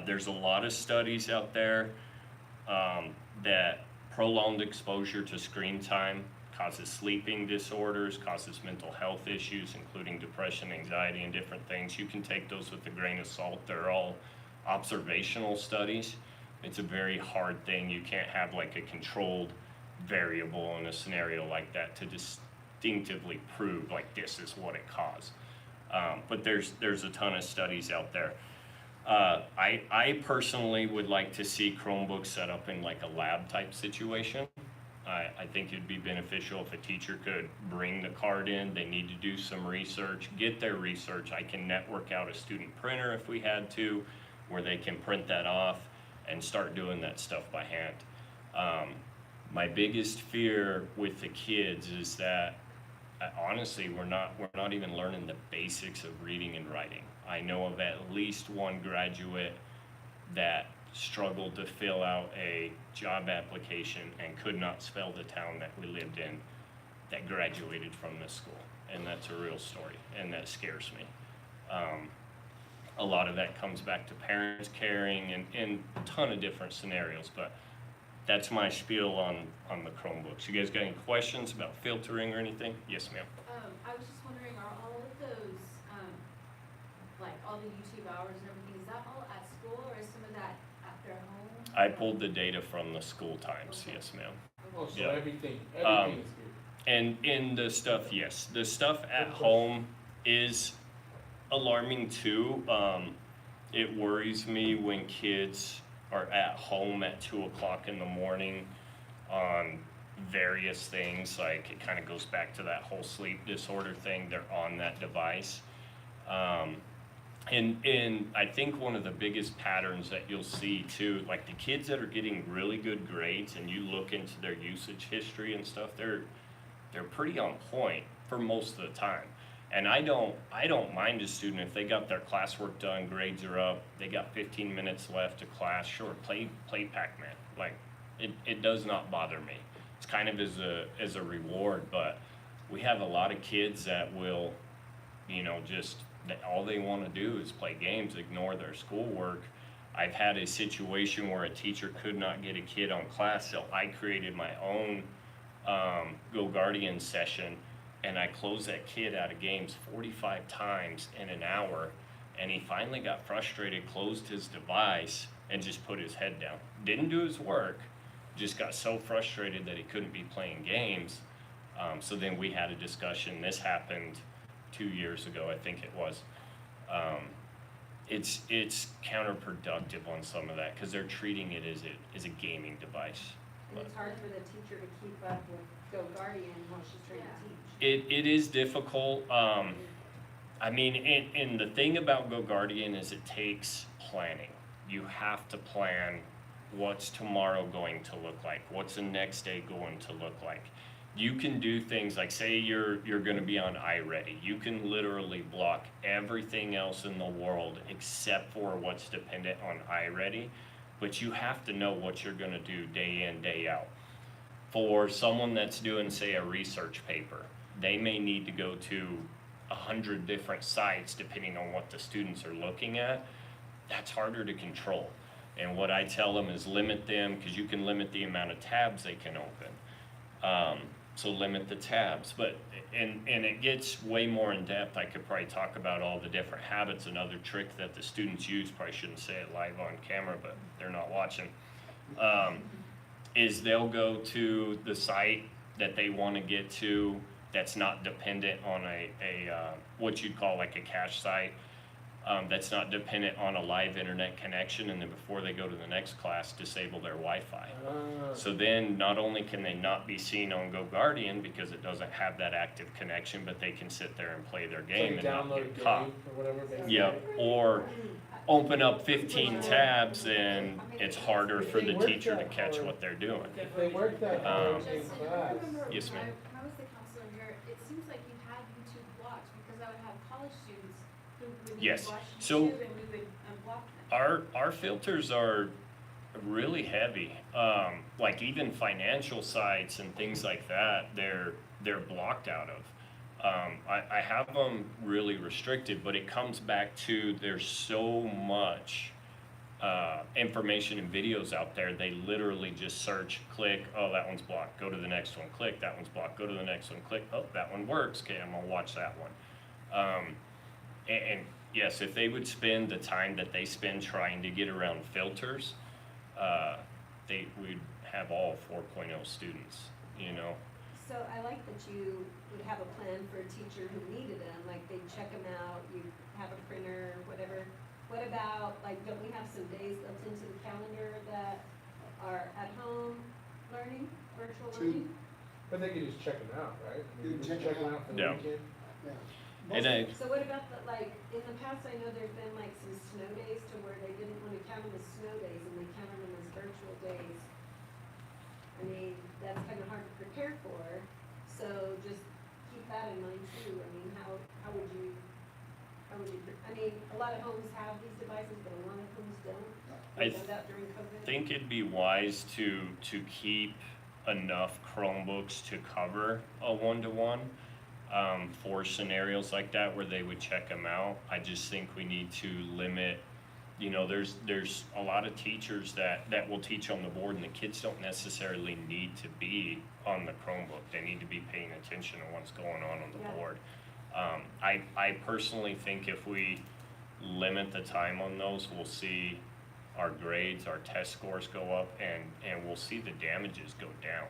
There's a lot of studies out there that prolonged exposure to screen time causes sleeping disorders, causes mental health issues, including depression, anxiety, and different things. You can take those with a grain of salt. They're all observational studies. It's a very hard thing. You can't have like a controlled variable in a scenario like that to distinctively prove like this is what it caused. But there's a ton of studies out there. I personally would like to see Chromebooks set up in like a lab type situation. I think it'd be beneficial if a teacher could bring the card in. They need to do some research, get their research. I can network out a student printer if we had to, where they can print that off and start doing that stuff by hand. My biggest fear with the kids is that honestly, we're not even learning the basics of reading and writing. I know of at least one graduate that struggled to fill out a job application and could not spell the town that we lived in that graduated from this school. And that's a real story, and that scares me. A lot of that comes back to parents caring and a ton of different scenarios, but that's my spiel on the Chromebooks. You guys got any questions about filtering or anything? Yes, ma'am. I was just wondering, are all of those, like all the YouTube hours and everything, is that all at school or is some of that at their home? I pulled the data from the school times, Okay. yes, ma'am. Oh, so Yeah. everything is good. And in the stuff, yes, the stuff at home is alarming too. It worries me when kids are at home at 2:00 in the morning on various things. Like it kind of goes back to that whole sleep disorder thing. They're on that device. And I think one of the biggest patterns that you'll see too, like the kids that are getting really good grades and you look into their usage history and stuff, they're pretty on point for most of the time. And I don't mind a student if they got their classwork done, grades are up, they got 15 minutes left of class, sure, play Pac-Man. Like it does not bother me. It's kind of as a reward, but we have a lot of kids that will, just all they want to do is play games, ignore their schoolwork. I've had a situation where a teacher could not get a kid on class, so I created my own GoGuardian session, and I closed that kid out of games 45 times in an hour, and he finally got frustrated, closed his device, and just put his head down. Didn't do his work, just got so frustrated that he couldn't be playing games. So then we had a discussion. This happened 2 years ago, I think it was. It's counterproductive on some of that because they're treating it as a gaming device. And it's hard for the teacher to keep up with GoGuardian while she's trying to teach. It is difficult. And the thing about GoGuardian is it takes planning. You have to plan what's tomorrow going to look like, what's the next day going to look like. you can do things like, say you're gonna be on iReady, you can literally block everything else in the world except for what's dependent on iReady, but you have to know what you're gonna do day in, day out. For someone that's doing, say, a research paper, they may need to go to 100 different sites depending on what the students are looking at. That's harder to control. And what I tell them is limit them, because you can limit the amount of tabs they can open. So limit the tabs, and it gets way more in depth. I could probably talk about all the different habits. Another trick that the students use, probably shouldn't say it live on camera, but they're not watching, is they'll go to the site that they want to get to that's not dependent on a what you'd call like a cache site, that's not dependent on a live internet connection, and then before they go to the next class, disable their Wi-Fi. So then not only can they not be seen on GoGuardian because it doesn't have that active connection, but they can sit there and play their game and not download a get caught. game or whatever. Basically. Yep, or open up 15 tabs and it's harder for the teacher to catch what they're doing. If they work that hard in Justin, class. I remember Yes, when ma'am. I was the counselor here, it seems like you had YouTube blocked, because I would have college students who would Yes. watch So- YouTube and we would unblock them. Our filters are really heavy. Like even financial sites and things like that, they're blocked out of. I have them really restricted, but it comes back to there's so much information and videos out there. They literally just search, click, oh, that one's blocked, go to the next one, click, that one's blocked, go to the next one, click, oh, that one works, okay, I'm gonna watch that one. And yes, if they would spend the time that they spend trying to get around filters, we'd have all 4.0 students, you know? So I like that you would have a plan for a teacher who needed them, like they'd check them out, you have a printer, whatever. What about, like, don't we have some days built into the calendar that are at home learning, virtual learning? But they could just check them out, right? I mean, You just check check them them out. out for the Yeah. weekend. Yeah. And I, So what about the, like, in the past, I know there's been like some snow days to where they didn't want to count them as snow days and they counted them as virtual days. I mean, that's kind of hard to prepare for, so just keep that in mind too. I mean, how would you, I mean, a lot of homes have these devices, but a lot of homes don't. I We found out during COVID. think it'd be wise to keep enough Chromebooks to cover a one-to-one for scenarios like that where they would check them out. I just think we need to limit, you know, there's a lot of teachers that will teach on the board and the kids don't necessarily need to be on the Chromebook. They need to be paying attention to what's going on the Yeah. board. I personally think if we limit the time on those, we'll see our grades, our test scores go up, and we'll see the damages go down.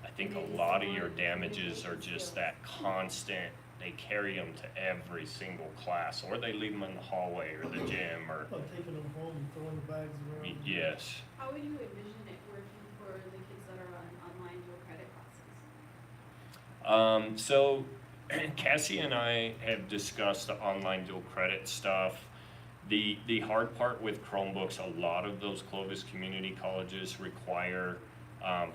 I think a lot of your damages are just that constant, they carry them to every single class, or they leave them in the hallway or the gym, or, Taking them home and throwing the bags around. yes. How would you envision it working for the kids that are on online dual credit classes? So Cassie and I have discussed the online dual credit stuff. The hard part with Chromebooks, a lot of those Clovis community colleges require,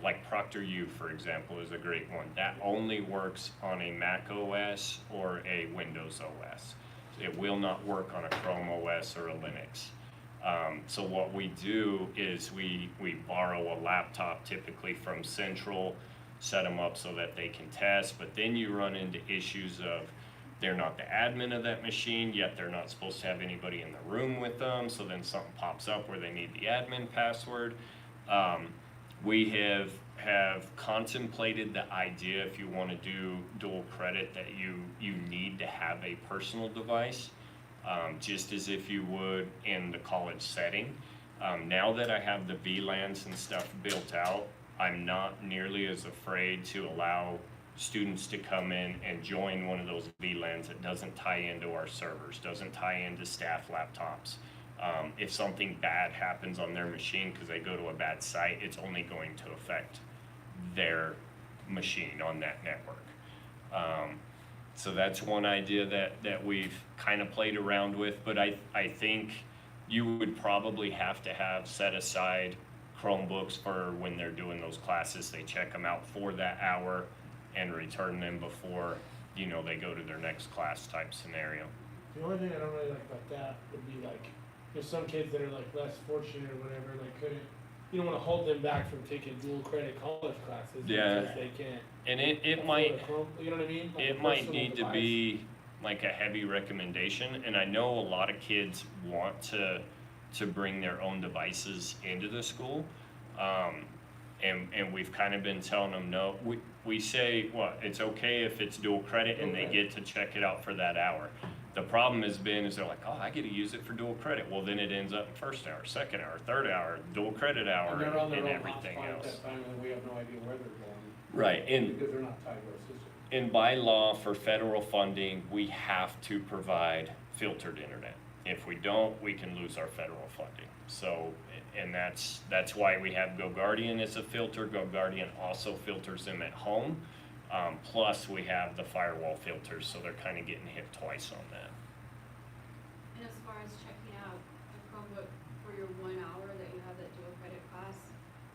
like Proctor U, for example, is a great one. That only works on a Mac OS or a Windows OS. It will not work on a Chrome OS or a Linux. So what we do is we borrow a laptop typically from Central, set them up so that they can test, but then you run into issues of they're not the admin of that machine, yet they're not supposed to have anybody in the room with them, so then something pops up where they need the admin password. We have contemplated the idea, if you want to do dual credit, that you need to have a personal device, just as if you would in the college setting. Now that I have the VLANs and stuff built out, I'm not nearly as afraid to allow students to come in and join one of those VLANs that doesn't tie into our servers, doesn't tie into staff laptops. If something bad happens on their machine because they go to a bad site, it's only going to affect their machine on that network. So that's one idea that we've kind of played around with, but I think you would probably have to have set aside Chromebooks for when they're doing those classes. They check them out for that hour and return them before, you know, they go to their next class type scenario. The only thing I don't really like about that would be like, there's some kids that are like less fortunate or whatever, like you don't wanna hold them back from taking dual credit college classes Yeah. because they can't. And it afford might, a Chrome, you know what I mean? Like a it might personal need to device. be like a heavy recommendation, and I know a lot of kids want to bring their own devices into the school. And we've kind of been telling them, no, we say, what, it's okay if it's dual credit and they get to check it out for that hour. The problem has been, is they're like, oh, I get to use it for dual credit. Well, then it ends up in first hour, second hour, third hour, dual credit hour, And they're on their and own everything hotspot at else. that time, and we have no idea where they're going. Right, and Because they're not tied to our system. and by law, for federal funding, we have to provide filtered internet. If we don't, we can lose our federal funding. So, and that's why we have GoGuardian as a filter. GoGuardian also filters them at home. Plus, we have the firewall filters, so they're kind of getting hit twice on that. And as far as checking out a Chromebook for your 1 hour that you have that dual credit class,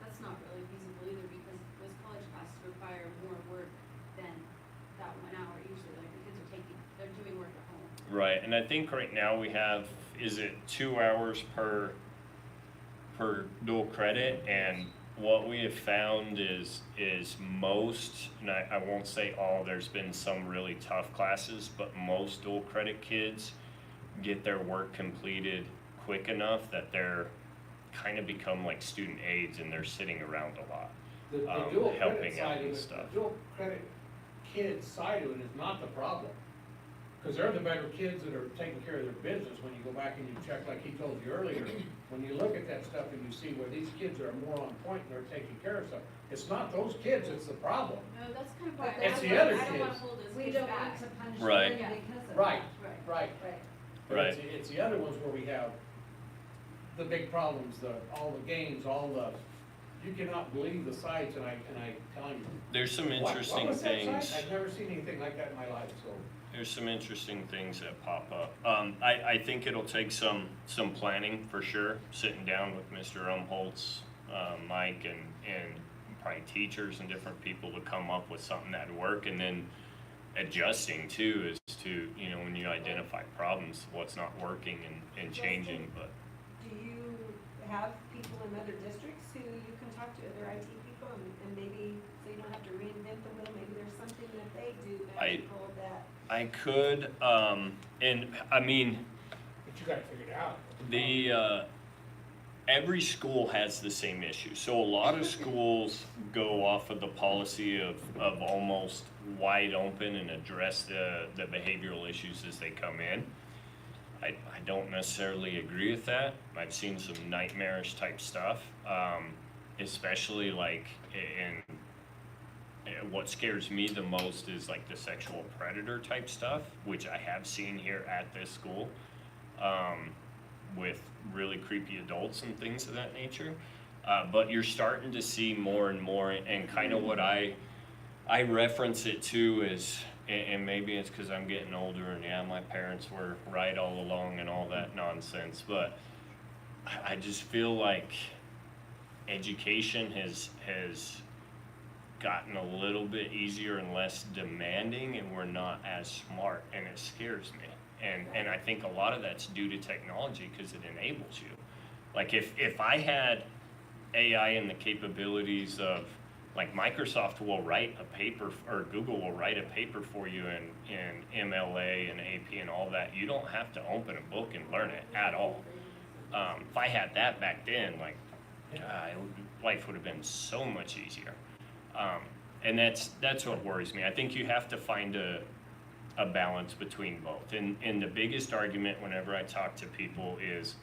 that's not really feasible either because those college classes require more work than that 1 hour usually. Like the kids are they're doing work at home. Right, and I think right now we have, is it 2 hours per dual credit? And what we have found is most, and I won't say all, there's been some really tough classes, but most dual credit kids get their work completed quick enough that they're kind of become like student aides and they're sitting around a lot, The dual helping credit out side of and it, stuff. the dual credit kids side of it is not the problem. Cause they're the better kids that are taking care of their business when you go back and you check, like he told you earlier. When you look at that stuff and you see where these kids are more on point and they're taking care of stuff, it's not those kids, it's the problem. No, that's kind of why It's I the don't other I don't wanna kids. hold those We kids don't want back. to punish Right. them because of Right. that. Right. Right. But Right. it's the other ones where we have the big problems, all the games, you cannot believe the sites, and I tell you. There's some what interesting was that site? things. I've never seen anything like that in my life, so. There's some interesting things that pop up. I think it'll take some planning for sure, sitting down with Mr. Umholtz, Mike, and probably teachers and different people to come up with something that'd work, and then adjusting too, as to, you know, when you identify problems, what's not working and changing, but. Do you have people in other districts who you can talk to, other IT people, and maybe, so you don't have to reinvent the wheel, maybe there's something that they do magical that. I could, and I mean, But you gotta figure it out. every school has the same issue. So a lot of schools go off of the policy of almost wide open and address the behavioral issues as they come in. I don't necessarily agree with that. I've seen some nightmarish type stuff, especially like what scares me the most is like the sexual predator type stuff, which I have seen here at this school, with really creepy adults and things of that nature. But you're starting to see more and more, and kind of what I reference it to is, and maybe it's because I'm getting older and yeah, my parents were right all along and all that nonsense, but I just feel like education has gotten a little bit easier and less demanding, and we're not as smart, and it scares me. And I think a lot of that's due to technology because it enables you. Like if I had AI and the capabilities of, like, Microsoft will write a paper, or Google will write a paper for you in MLA and AP and all that. You don't have to open a book and learn it at all. If I had that back then, like, life would have been so much easier. And that's what worries me. I think you have to find a balance between both. And the biggest argument whenever I talk to people is,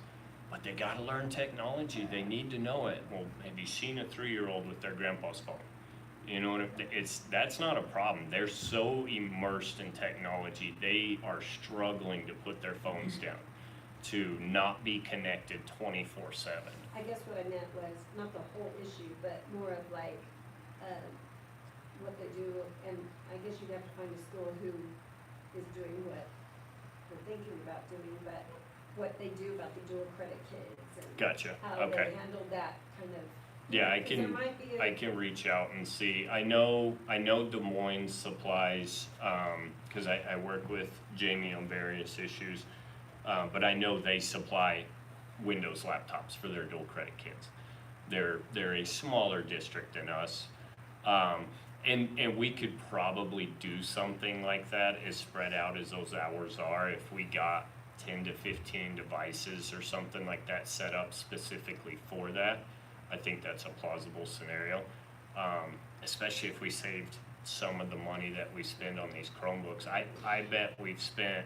but they gotta learn technology, they need to know it. Well, have you seen a 3-year-old with their grandpa's phone? You know, that's not a problem. They're so immersed in technology, they are struggling to put their phones down, to not be connected 24/7. I guess what I meant was not the whole issue, but more of like, what they do, and I guess you'd have to find a school who is doing what we're thinking about doing, but what they do about the dual credit kids and Gotcha, how okay. they handle that kind of Yeah, I Because there can, might be a- I can reach out and see. I know Des Moines supplies, cause I work with Jamie on various issues. But I know they supply Windows laptops for their dual credit kids. They're a smaller district than us. And we could probably do something like that as spread out as those hours are if we got 10 to 15 devices or something like that set up specifically for that. I think that's a plausible scenario, especially if we saved some of the money that we spend on these Chromebooks. I bet we've spent,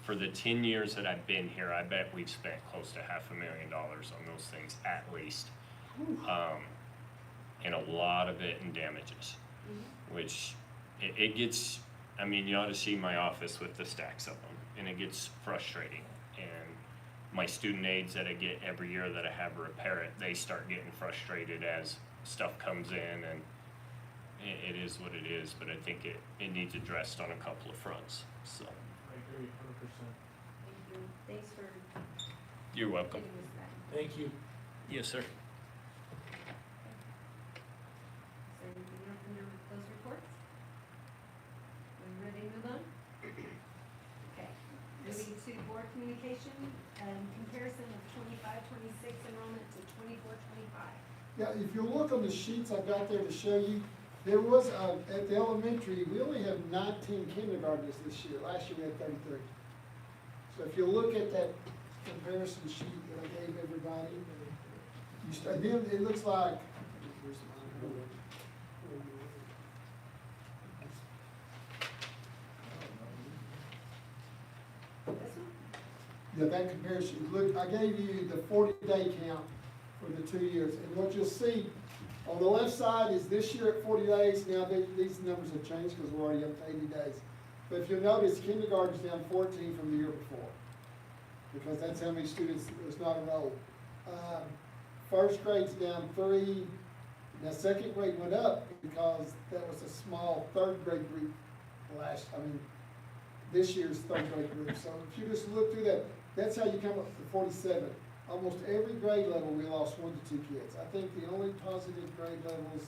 for the 10 years that I've been here, I bet we've spent close to $500,000 on those things at least. And a lot of it in damages, which it gets, I mean, you ought to see my office with the stacks of them, and it gets frustrating. And my student aides that I get every year that I have repair it, they start getting frustrated as stuff comes in, and it is what it is, but I think it needs addressed on a couple of fronts, so. I agree, 100%. Thank you. Thanks for You're welcome. giving us that. Thank you. Yes, sir. Is there anything else in those reports? Are you ready to move on? Okay, moving to board communication, comparison of 25-26 enrollment to 24-25. Yeah, if you look on the sheets I've got there to show you, there was, at the elementary, we only have 19 kindergartners this year. Last year we had 33. So if you look at that comparison sheet that I gave everybody, you start, then it looks like, where's mine? This one? Yeah, that comparison, look, I gave you the 40-day count for the 2 years, and what you'll see, on the left side is this year at 40 days, now these numbers have changed because we're already up to 80 days. But if you'll notice, kindergarten's down 14 from the year before, because that's how many students was not enrolled. First grade's down 3, now second grade went up because that was a small third grade group this year's third grade group. So if you just look through that, that's how you come up to 47. Almost every grade level, we lost 1 to 2 kids. I think the only positive grade levels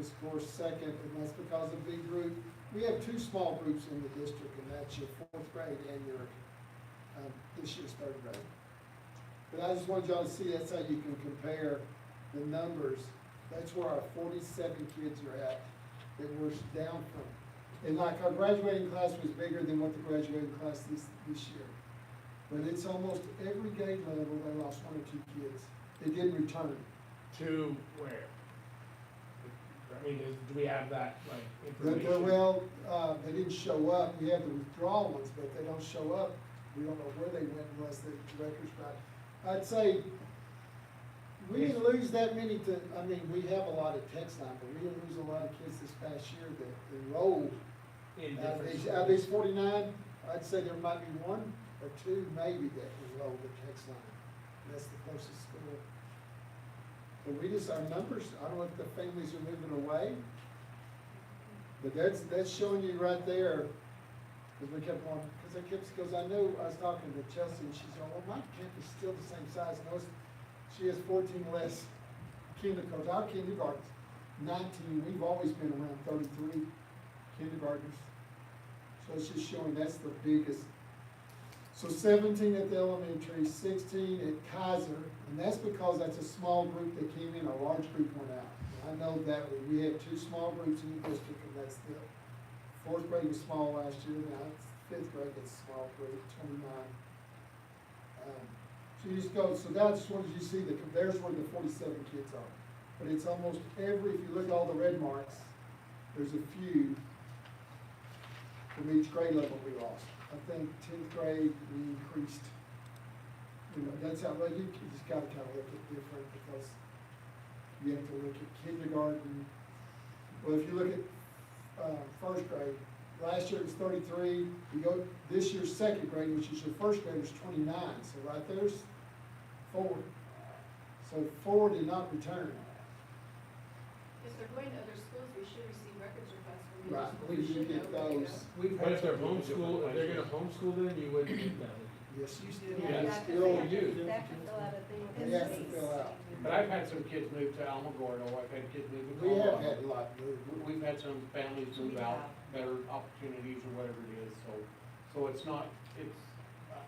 is, of course, second, and that's because of big group. We have 2 small groups in the district, and that's your 4th grade and your, this year's 3rd grade. But I just wanted y'all to see that's how you can compare the numbers. That's where our 47 kids are at, that we're down from. And like our graduating class was bigger than what the graduating class this year. But it's almost every grade level, they lost 1 or 2 kids. They didn't return. To where? I mean, do we have that, like, information? Well, they didn't show up. We have the withdrawal ones, but they don't show up. We don't know where they went unless the records right. I'd say we didn't lose that many we have a lot of text line, but we didn't lose a lot of kids this past year that enrolled. In Out different of these 49, I'd say there might be 1 or 2 maybe that enrolled at text line. That's the closest school. But our numbers, I don't know if the families are moving away, but that's showing you right there, because we kept on, because I know, I was talking to Chelsea, and she's going, well, my campus is still the same size, and she has 14 less kindergartens. Our kindergartens, 19, we've always been around 33 kindergartners. So it's just showing that's the biggest. So 17 at the elementary, 16 at Kaiser, and that's because that's a small group that came in, a large group went out. And I know that we had 2 small groups in the district, and that's the 4th grade was small last year, now it's 5th grade, it's small group, 29. So you just go, so that's what you see, there's where the 47 kids are. But it's almost if you look at all the red marks, there's a few from each grade level we lost. I think 10th grade, we increased, that's how, you just gotta kind of look at different, because you have to look at kindergarten. Well, if you look at, 1st grade, last year it was 33, this year's 2nd grade, which is your 1st grade, is 29, so right there's 4. So 4 did not return. If they're going to other schools, we should receive records requests from the Right, other schools. we should do get know where to those. go. But if they're homeschool, if they're gonna homeschool them, you wouldn't get that. Yes, you still, Yeah, it's it's still They have to used. fill out a thing with They the have to states. fill out. But I've had some kids move to Alamogordo, I've had kids move to We have Colorado. had a lot moved. We've had some families move out, better opportunities or whatever it is, so it's not, it's,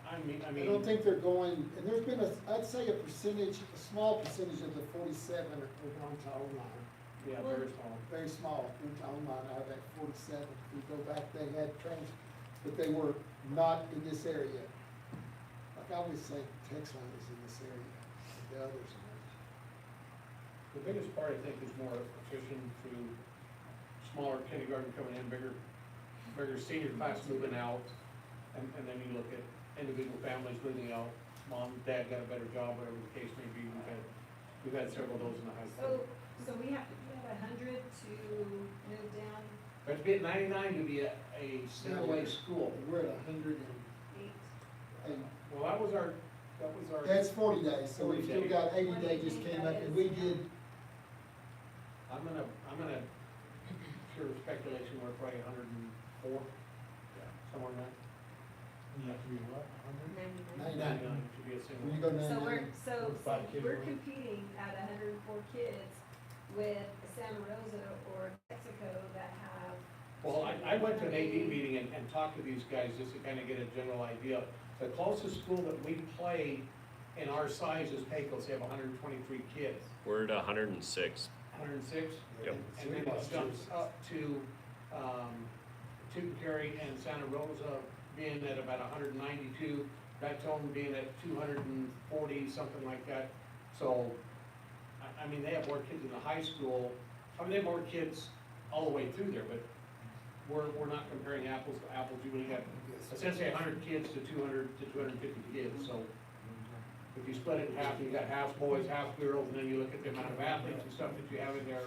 I mean. I don't think they're going, and there's been I'd say a percentage, a small percentage of the 47 are going to online. Yeah, very small. Very small, went to online out of that 47. If you go back, they had trains, but they were not in this area. Like I always say, Texas is in this area, the others aren't. The biggest part, I think, is more efficient through smaller kindergarten coming in, bigger senior class moving out, and then you look at individual families moving out, mom, dad got a better job, whatever the case may be, we've had several of those in the high school. So we have to be at 100 to move down But to be at 99 to be a single-A school. We're at 108. 8. Well, that was our. That's 40 days, so we've still 40 got 80 days just came up, and we did, I'm gonna, pure speculation, we're probably 104, somewhere in that. You have to be what, 100? 99. To be a single. When you go So 99. so Five kids we're around. competing at 104 kids with Santa Rosa or Mexico that have. Well, I went to an AD meeting and talked to these guys just to kind of get a general idea. The closest school that we play in our size is Pecos, they have 123 kids. We're at 106. 106? Yep. And then it jumps up to, Tucumcari and Santa Rosa being at about 192, Raton being at 240, something like that. So, I mean, they have more kids in the high school, I mean, they have more kids all the way through there, but we're not comparing apples to apples. You only got essentially 100 kids to 200 to 250 kids, so if you split it in half, you got half boys, half girls, and then you look at the amount of athletes and stuff that you have in there,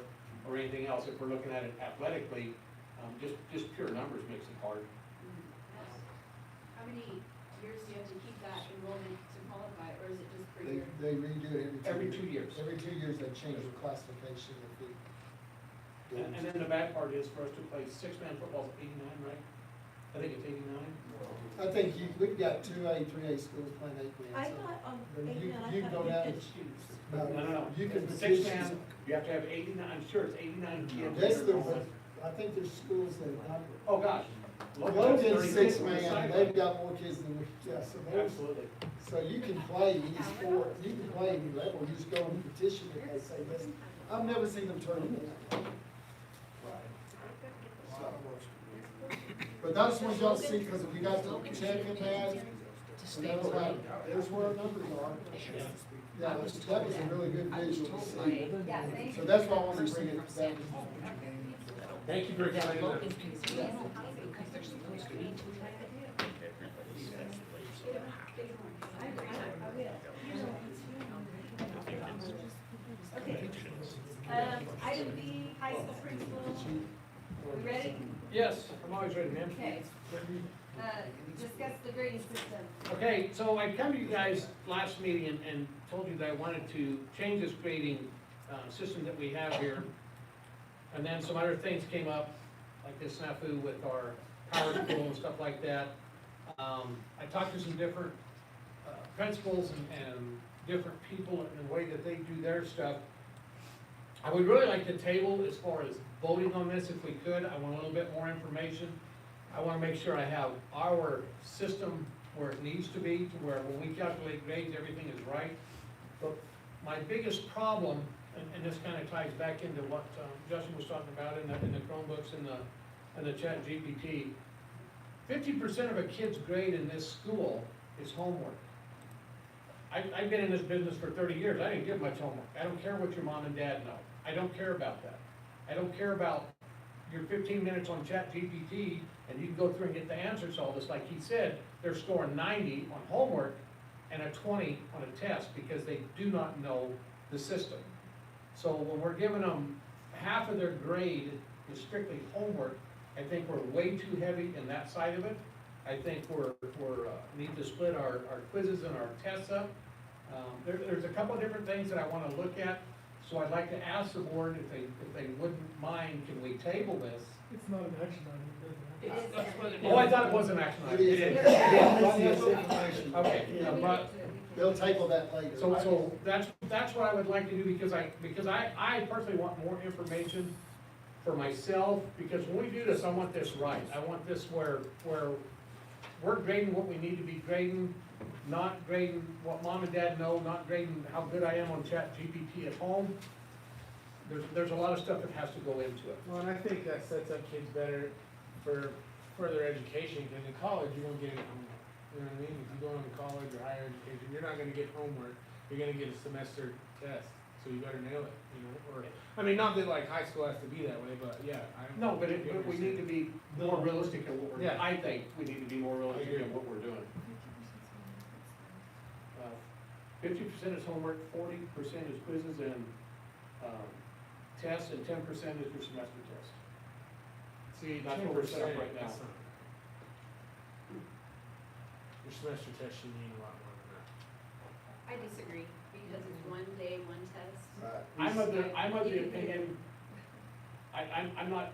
or anything else, if we're looking at it athletically, just pure numbers makes it hard. How many years do you have to keep that enrollment to qualify, or is it just per year? They redo it Every 2 years. Every 2 years, they change the classification of the. And then the bad part is for us to play six-man football is 89, right? I think it's 89. I think we've got 2A, 3A schools playing 8 I man. thought on Then you- 8 man, you I can go thought down you to- could choose. No. You can Six-man, you have to have 89, I'm sure it's 89 kids. That's that the, are on it. I think there's schools that are not. Oh, gosh. Logan's 36 6 on the man, sideline. they've got more kids than we, yeah, so there's, Absolutely. so you can play any sport, you can play any level, you just go and petition if they say yes. I've never seen them turn it down. But that's what y'all see, because we got to check in that, and that was like, there's where our numbers are. Yeah, that was a really good visual to see. Yeah, thank So you. that's why I wanted to bring it back. Thank you for explaining that. Okay. Item B, high school principal. We ready? Yes, I'm always ready, ma'am. Okay. Discuss the grading system. Okay, so I come to you guys last meeting and told you that I wanted to change this grading system that we have here. And then some other things came up, like this snafu with our power school and stuff like that. I talked to some different principals and different people and the way that they do their stuff. I would really like to table as far as voting on this if we could. I want a little bit more information. I want to make sure I have our system where it needs to be, to where when we calculate grades, everything is right. But my biggest problem, and this kind of ties back into what Justin was talking about in the Chromebooks and the Chat GPT, 50% of a kid's grade in this school is homework. I've been in this business for 30 years. I didn't give much homework. I don't care what your mom and dad know. I don't care about that. I don't care about your 15 minutes on Chat GPT and you can go through and get the answers to all this. Like he said, they're scoring 90 on homework and a 20 on a test because they do not know the system. So when we're giving them half of their grade is strictly homework, I think we're way too heavy in that side of it. I think we're need to split our quizzes and our tests up. There's a couple of different things that I want to look at. So I'd like to ask the board if they wouldn't mind, can we table this? It's not an action item, It is. Oh, I thought it was an action item. It is. It is. Yes, information. Okay, Yeah, we but, get to it, we can- They'll table that later. so that's what I would like to do, because I personally want more information for myself, because when we do this, I want this right. I want this where we're grading what we need to be grading, not grading what mom and dad know, not grading how good I am on ChatGPT at home. There's a lot of stuff that has to go into it. Well, and I think that sets up kids better for further education, because in college, you won't get any homework. You know what I mean? If you go into college or higher education, you're not gonna get homework, you're gonna get a semester test, so you better nail it, you know, or, I mean, not that like high school has to be that way, but yeah. No, but we need to be more realistic in what we're, Yeah. I think we need to be more realistic in what we're doing. 50% is homework, 40% is quizzes and, tests, and 10% is your semester test. See, That's what we're set up 10%, right now. that's not- Your semester test should mean a lot more than that. I disagree, because it's one day, one test. Right. I'm of the opinion, I'm not,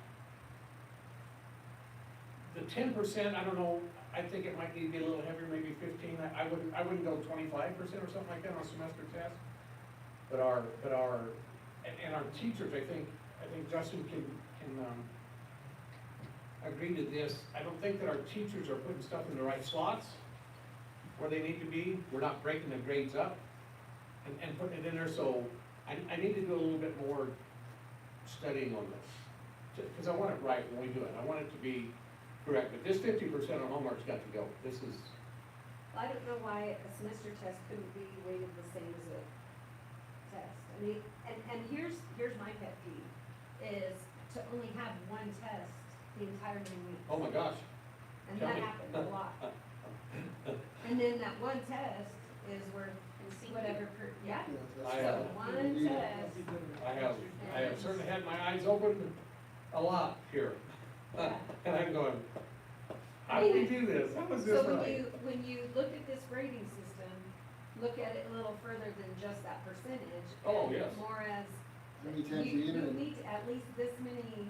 the 10%, I don't know, I think it might need to be a little heavier, maybe 15, I wouldn't go 25% or something like that on a semester test. But our teachers, I think Justin can agree to this. I don't think that our teachers are putting stuff in the right slots where they need to be. We're not breaking the grades up and putting it in there, so I need to do a little bit more studying on this. Because I want it right when we do it. I want it to be correct, but this 50% on homework's got to go. This is, I don't know why a semester test couldn't be weighted the same as a test. I mean, and here's my pet peeve, is to only have one test the entire 9 weeks. oh my gosh. And tell that me. happens a lot. And then that one test is worth whatever per, yeah. I, So one test, I have certainly had my eyes open a lot here. yeah. And I'm going, how do we do this? How is this So right? when you look at this grading system, look at it a little further than just that percentage. Oh, and yes. More as, How many times you enter you it? need at least this many,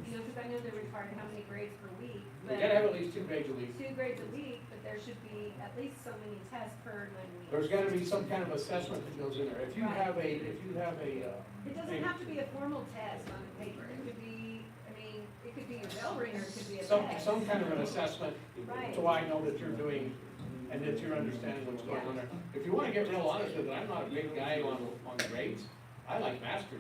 you know, because I know they're required how many grades per week. We but gotta have at least 2 grades a week. 2 grades a week, but there should be at least so many tests per 9 weeks. There's gotta be some kind of assessment that goes in there. If you Right. have a, It doesn't have to be a formal test on the paper, it could be, I mean, it could be your bell ringer, it could be a test. some kind of an assessment, Right. so I know that you're doing, and that you're understanding what's going on there. If you wanna get real honest with it, I'm not a big guy on grades. I like mastery.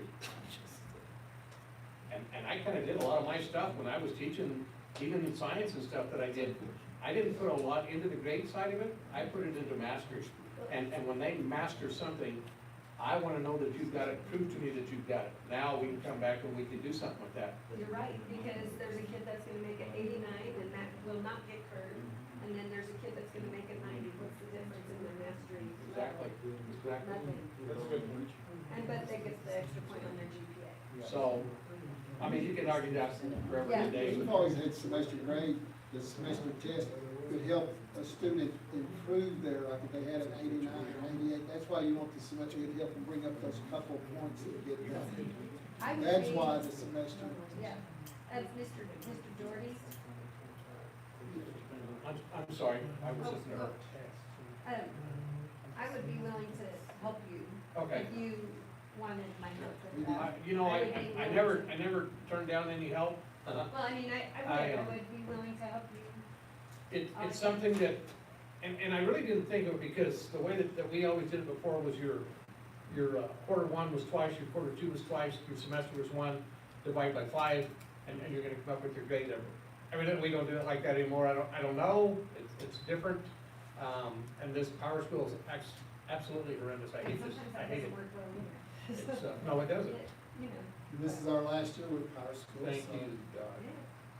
And I kinda did a lot of my stuff when I was teaching, even in science and stuff that I did. I didn't put a lot into the grade side of it, I put it into mastery. And when they master something, I wanna know that you've got it, prove to me that you've got it. Now we can come back and we can do something with that. You're right, because there's a kid that's gonna make an 89 and that will not get curved, and then there's a kid that's gonna make a 90, what's the difference in their mastery? Exactly. Nothing, That's a good point. and but they get the extra point on their GPA. So, I mean, you can argue that forever Yeah. and a day. We've always had semester grade, the semester test could help a student improve their, like if they had an 89 or 88, that's why you want the semester to help them bring up those couple of points that get done. I would That's say- why the semester. Yeah, Mr. Doherty, I'm sorry, I was listening to her. I would be willing to help you Okay. if you wanted my help with that. You know, would be I willing never turned down any help. Well, I mean, I would be willing to help you. It's something that, and I really didn't think of it because the way that we always did it before was your quarter one was twice, your quarter two was twice, your semester was one, divided by 5, and you're gonna come up with your grade number. Evidently, we don't do it like that anymore, I don't know, it's different. And this power school is absolutely horrendous, I And hate this, sometimes I that hate doesn't it. work well It's, either. no, it doesn't. You know, This is our last year with Power School, Thank so you, God. yeah,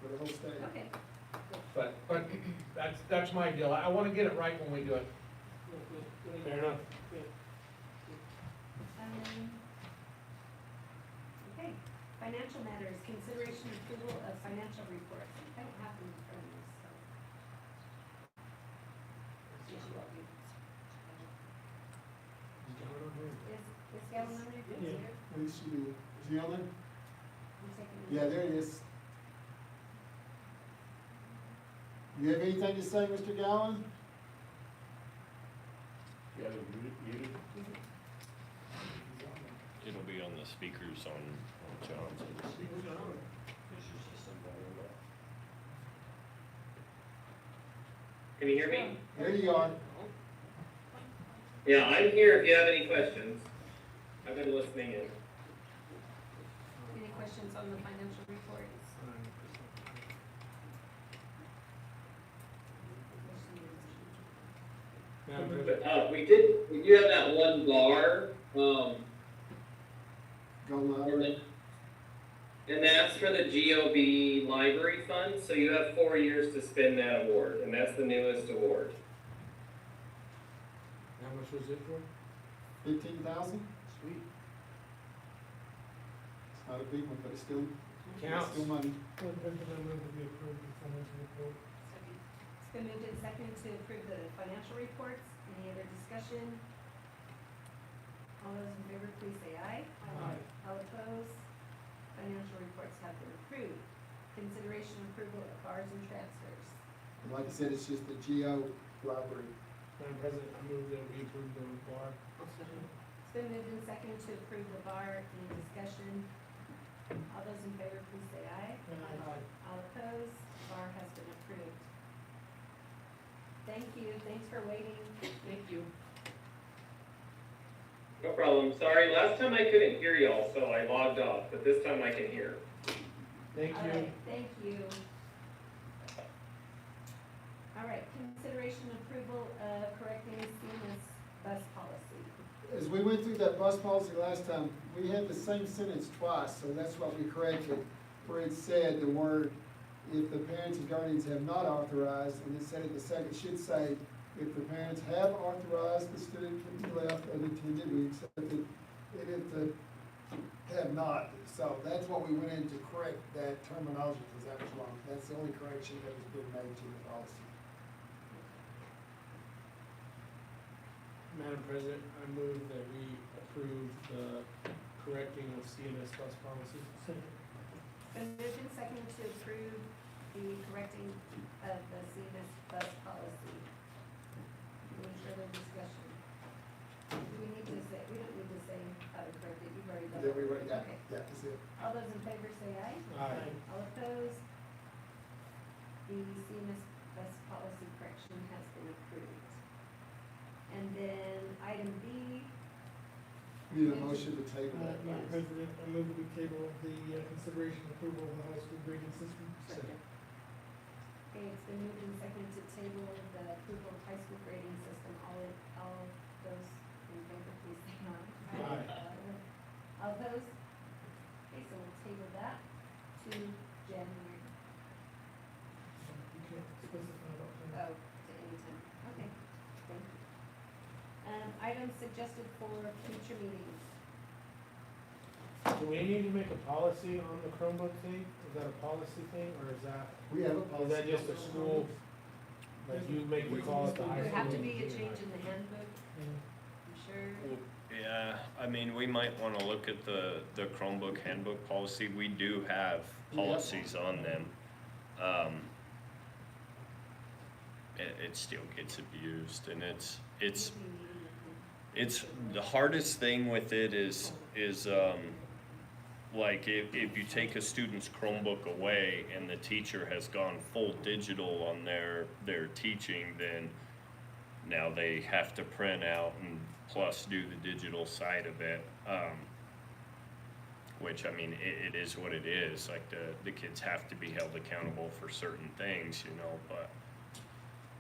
for the whole state. okay. But that's my deal, I wanna get it right when we do it. Fair enough. Okay, financial matters, consideration and approval of financial reports. I don't have them in front of me, so. Did you want me- Is Gavin on there? Yeah. who should be, is he on there? I'm taking. Yeah, there it is. You have anything to say, Mr. Gowan? You have it muted? It'll be on the speakers on John's. Can you hear me? There you are. Yeah, I'm here if you have any questions. I've been listening in. Any questions on the financial reports? Madam But, President, we do have that one bar, Go library. and that's for the GOB library fund, so you have 4 years to spend that award, and that's the newest award. how much was it for? 15,000? Sweet. It's not a big one, but it's still, Counts. still money. Board President, I move that we approve the financial report. Second. It's been moved and seconded to approve the financial reports. Any other discussion? All those in favor, please say aye. Aye. All opposed? Financial reports have been approved. Consideration approval of bars and transfers. And like I said, it's just the GO library. Madam President, I move that we approve the bar. It's been moved and seconded to approve the bar. Any discussion? All those in favor, please say aye. Aye. All opposed? Bar has been approved. Thank you. Thanks for waiting. Thank you. No problem, sorry, last time I couldn't hear y'all, so I logged off, but this time I can hear. Thank All you. right, thank you. All right, consideration approval of correcting CMS bus policy. As we went through that bus policy last time, we had the same sentence twice, so that's what we corrected. Where it said the word, if the parents and guardians have not authorized, and it said it the second, should say, if the parents have authorized the student to be left unattended, we accepted, and if the have not. So that's what we went in to correct that terminology, because that was wrong. That's the only correction that has been made to the policy. Madam President, I move that we approve the correcting of CMS bus policy. Been moved and seconded to approve the correcting of the CMS bus policy. Any further discussion? Do we need to say, we don't need to say how to correct it, you've already done it. That we already got, Okay. yeah, that's it. All those in favor say aye. Aye. All opposed? The CMS bus policy correction has been approved. And then item B, Need a motion to table that. Madam President, I move that we table the consideration approval of the high school grading system. Second. okay, it's been moved and seconded to table the approval of high school grading system. All those in favor, please say aye. Aye. All opposed? Okay, so we'll table that to January, You can't specify about that. oh, to any time. Okay, thank you. Items suggested for future meetings. Do we need to make a policy on the Chromebook thing? Is that a policy thing, or is that, We have a is policy. that just a school, like you make the call at the high There school? have to be a change in the handbook, I'm sure. Yeah, I mean, we might wanna look at the Chromebook handbook policy. We do have policies on them. It still gets abused, and it's, the hardest thing with it is, like, if you take a student's Chromebook away and the teacher has gone full digital on their teaching, then now they have to print out and plus do the digital side of it. Which, I mean, it is what it is, like, the kids have to be held accountable for certain things, you know, but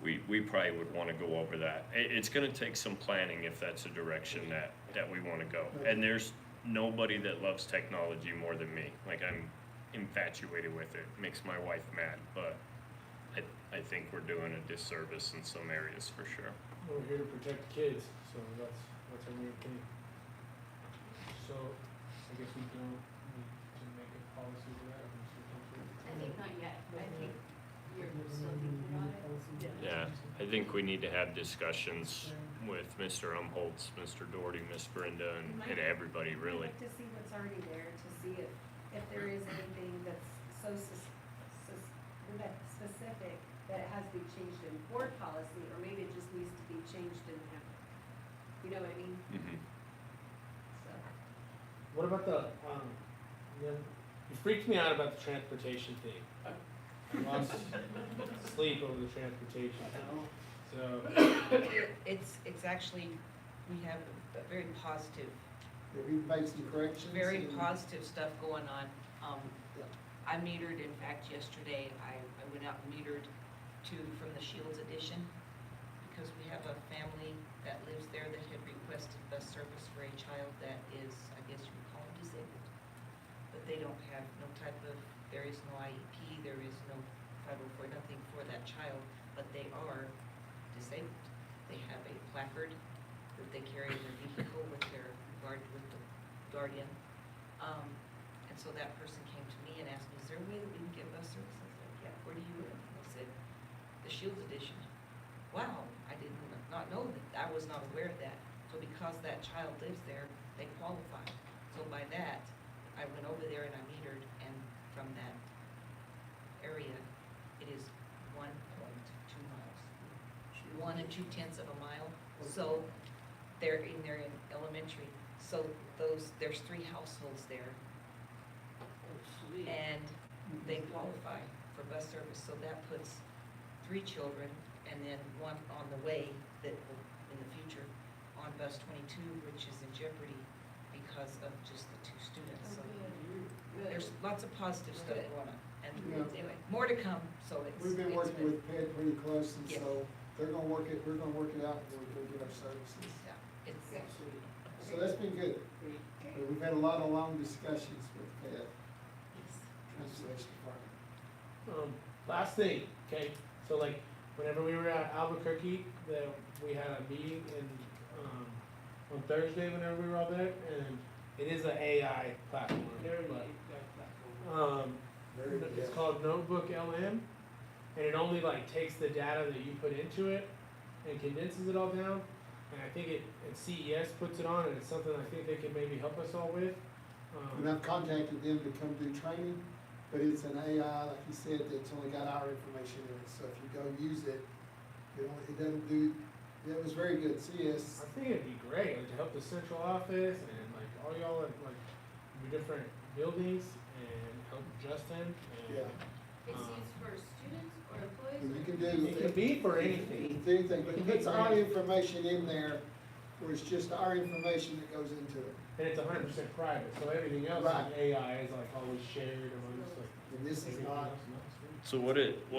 we probably would wanna go over that. It's gonna take some planning if that's a direction that we wanna go. And there's nobody that loves technology more than me. Like, I'm infatuated with it. Makes my wife mad, but I think we're doing a disservice in some areas for sure. We're here to protect kids, so that's our main thing. So, I guess we don't need to make a policy for that, Mr. Counselor? I think not yet. I think you're still thinking about it. Yeah, I think we need to have discussions with Mr. Umholtz, Mr. Doherty, Miss Brenda, and everybody, really. I'd like to see what's already there, to see if there is anything that's so specific that it has to be changed in board policy, or maybe it just needs to be changed in, you know what I mean? Mhm. So, What about you freaked me out about the transportation thing. I lost sleep over the transportation. So, It's actually, we have a very positive, Yeah, we've made some corrections. very and- positive stuff going on. I metered, in fact, yesterday, I went out and metered from the Shields Edition, because we have a family that lives there that had requested bus service for a child that is, I guess you would call him disabled. But they don't have no type of, there is no IEP, there is no 504, nothing for that child, but they are disabled. They have a placard that they carry in their vehicle with their with the guardian. And so that person came to me and asked me, is there a way that we can get bus service? I said, yeah, where do you live? And they said, the Shields Edition. Wow, I did not know that, I was not aware of that. So because that child lives there, they qualify. So by that, I went over there and I metered, and from that area, it is 1.2 miles. 1 2/10 of a mile. So they're in elementary. So there's 3 households there, and they qualify for bus service. So that puts 3 children, and then 1 on the way that will, in the future, on bus 22, which is in jeopardy because of just the 2 students. So there's lots of positive stuff going on. And Yeah. anyway, more to come, so it's. We've been working with Ped pretty close, and Yes. so we're gonna work it out, and we're gonna get our services. Yeah, it's. So that's been good. But we've had a lot of long discussions with Ped, Transportation Department. last thing, okay, so like, whenever we were at Albuquerque, we had a meeting on Thursday, whenever we were all there, and it is an AI platform. It's called Notebook LM, and it only like takes the data that you put into it and condenses it all down. And I think and CES puts it on, and it's something I think they can maybe help us all with. And I've contacted them to come do training, but it's an AI, like you said, that's only got our information in it, so if you go use it, it doesn't do, it was very good, CS. I think it'd be great, like, to help the central office and like all y'all at like your different buildings and help Justin and. Yeah. It's used for students or employees? And you or- can do. It can be for anything. Anything, but it puts our information in there, where it's just our information that goes into it. And it's 100% private, so everything else Right. in AI is like always shared amongst like. And this is everything not. else. So what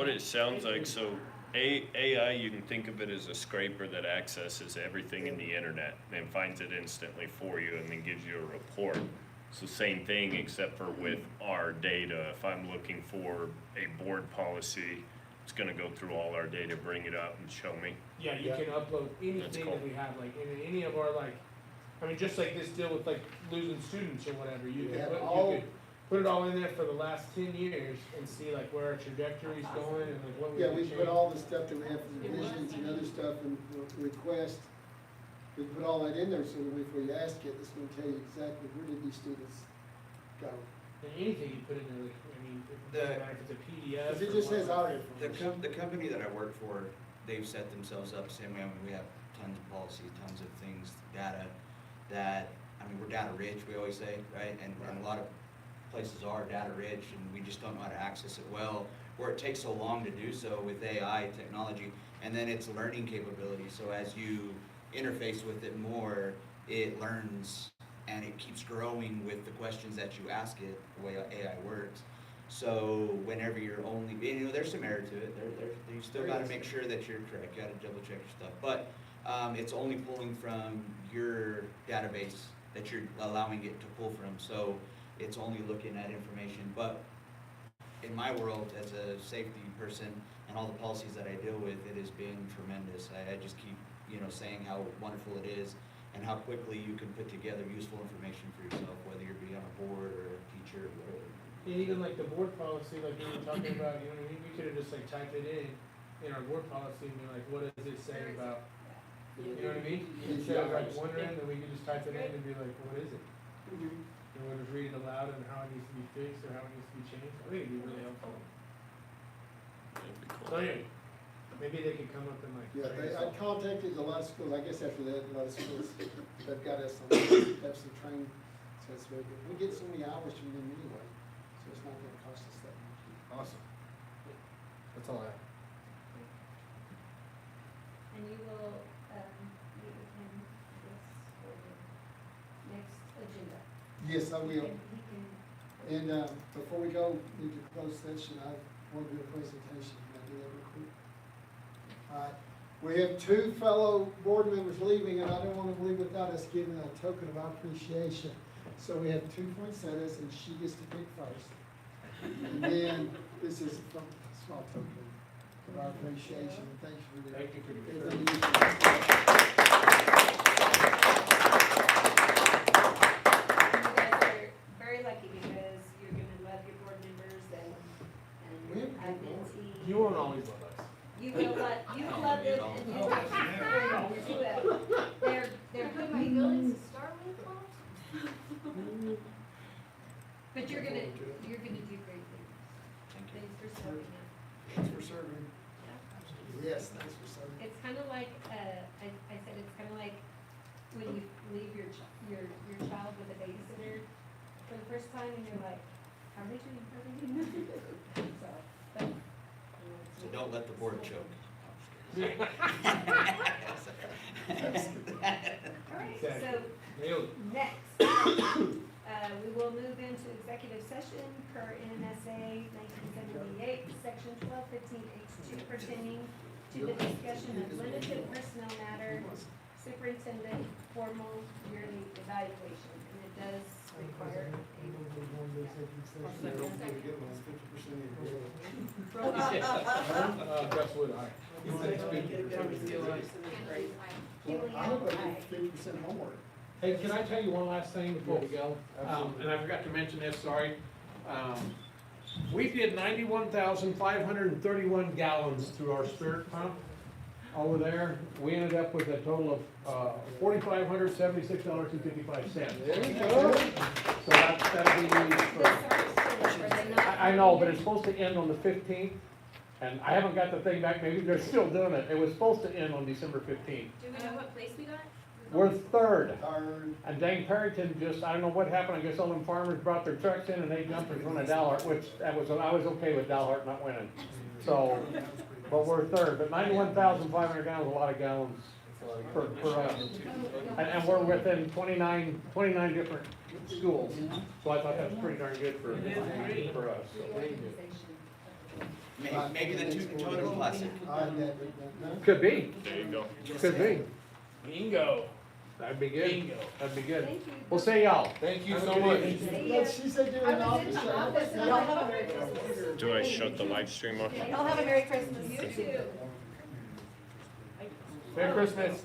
it sounds like, so AI, you can think of it as a scraper that accesses everything in the internet and finds it instantly for you and then gives you a report. So same thing, except for with our data. If I'm looking for a board policy, it's gonna go through all our data, bring it up and show me. Yeah, you Yeah. can upload anything cool. that we have, like in any of our like, I mean, just like this deal with like losing students or whatever, you Yeah, could all- you could put it all in there for the last 10 years and see like where our trajectory's going and like what we Yeah, can we change. put all the stuff that we have from divisions and other stuff and request, we put all that in there, so that if we ask it, it's gonna tell you exactly where did these students go. And anything you put in there, like, I mean, it The- doesn't matter if it's a PDF. Cause it or just what. says our The information. the company that I work for, they've set themselves up the same way. I mean, we have tons of policies, tons of things, data that, I mean, we're data rich, we always say, right? And a lot of places are data rich, and we just don't know how to access it well, or it takes so long to do so with AI technology. And then it's learning capability, so as you interface with it more, it learns and it keeps growing with the questions that you ask it, the way AI works. So whenever you're only, you know, there's some error to it, you still gotta make sure that you're correct, you gotta double check your stuff. But, it's only pulling from your database that you're allowing it to pull from, so it's only looking at information. But in my world, as a safety person and all the policies that I deal with, it has been tremendous. I just keep, you know, saying how wonderful it is and how quickly you can put together useful information for yourself, whether you're be on a board or a teacher or whatever. even like the board policy, like we were talking about, you know what I mean, we could have just like typed it in our board policy and be like, what does it say about, you know what I mean? Instead of like wondering, then we could just type it in and be like, what is it? And we'll just read it aloud and how it needs to be fixed or how it needs to be changed, I think it'd be really helpful. That'd be cool. So anyway, maybe they could come up and like. Yeah, train us I all. contacted a lot of schools, I guess after that, a lot of schools, they've got us on, have some training, so it's very good. We get so many hours from them anyway, so it's not gonna cost us that much. Awesome. That's all I have. And you will, meet with him this, for the next agenda. Yes, I will. And he can, And, before we go into closed session, I want to do a presentation. Can I do that real quick? All right. We have two fellow board members leaving, and I don't want to leave without us giving a token of our appreciation. So we have two poinsettias, and she gets to pick first. And then, this is a small token of our appreciation. Thank you for the. Thank you for your everything service. you do. you guys are very lucky because you're gonna love your board members We and have good admin board. team. You won't always love us. You will love them and you will. They're Put good my people. feelings to start with, Bob? But you're gonna do great things. Thanks for serving us. Thanks for serving. Yeah. Yes, thanks for serving. It's kind of like, I said, it's kind of like when you leave your child with a babysitter for the first time and you're like, how are they doing? How are they doing? So, but, So don't let the board choke. all right, so Nailed it. next, we will move into executive session per NMSA 1978, section 1215H2 pertaining to the discussion of limited personnel matter, superintendent formal yearly evaluation, and it does require Gus Wood, aye. I hope I did 50% homework. Hey, can I tell you one last thing before we go? Absolutely. And I forgot to mention this, sorry. We did 91,531 gallons through our spirit pump over there. We ended up with a total of $4,576.55. There we go. So that'll be used for. I know, but it's supposed to end on the 15th, and I haven't got the thing back, maybe they're still doing it. It was supposed to end on December 15th. Do we know what place we got? We're third. Third. And Dane Perryton just, I don't know what happened, I guess all them farmers brought their trucks in and they jumped in front of Dalhart, which I was okay with Dalhart not winning. So, but we're third, but 91,500 gallons, is a lot of gallons for us. And we're within 29 different schools, so I thought that was pretty darn good for us. So, thank you. Maybe the totem classic. Could be, There you go. could be. Bingo. That'd be good. Bingo. That'd be good. Thank you. We'll see y'all. Thank you Have a so good much. evening. See Yeah, ya. she said you're in I was in office. the office, and y'all have a Merry Christmas. Do I shut the live stream off? Y'all have a Merry Christmas. You too. Merry Christmas.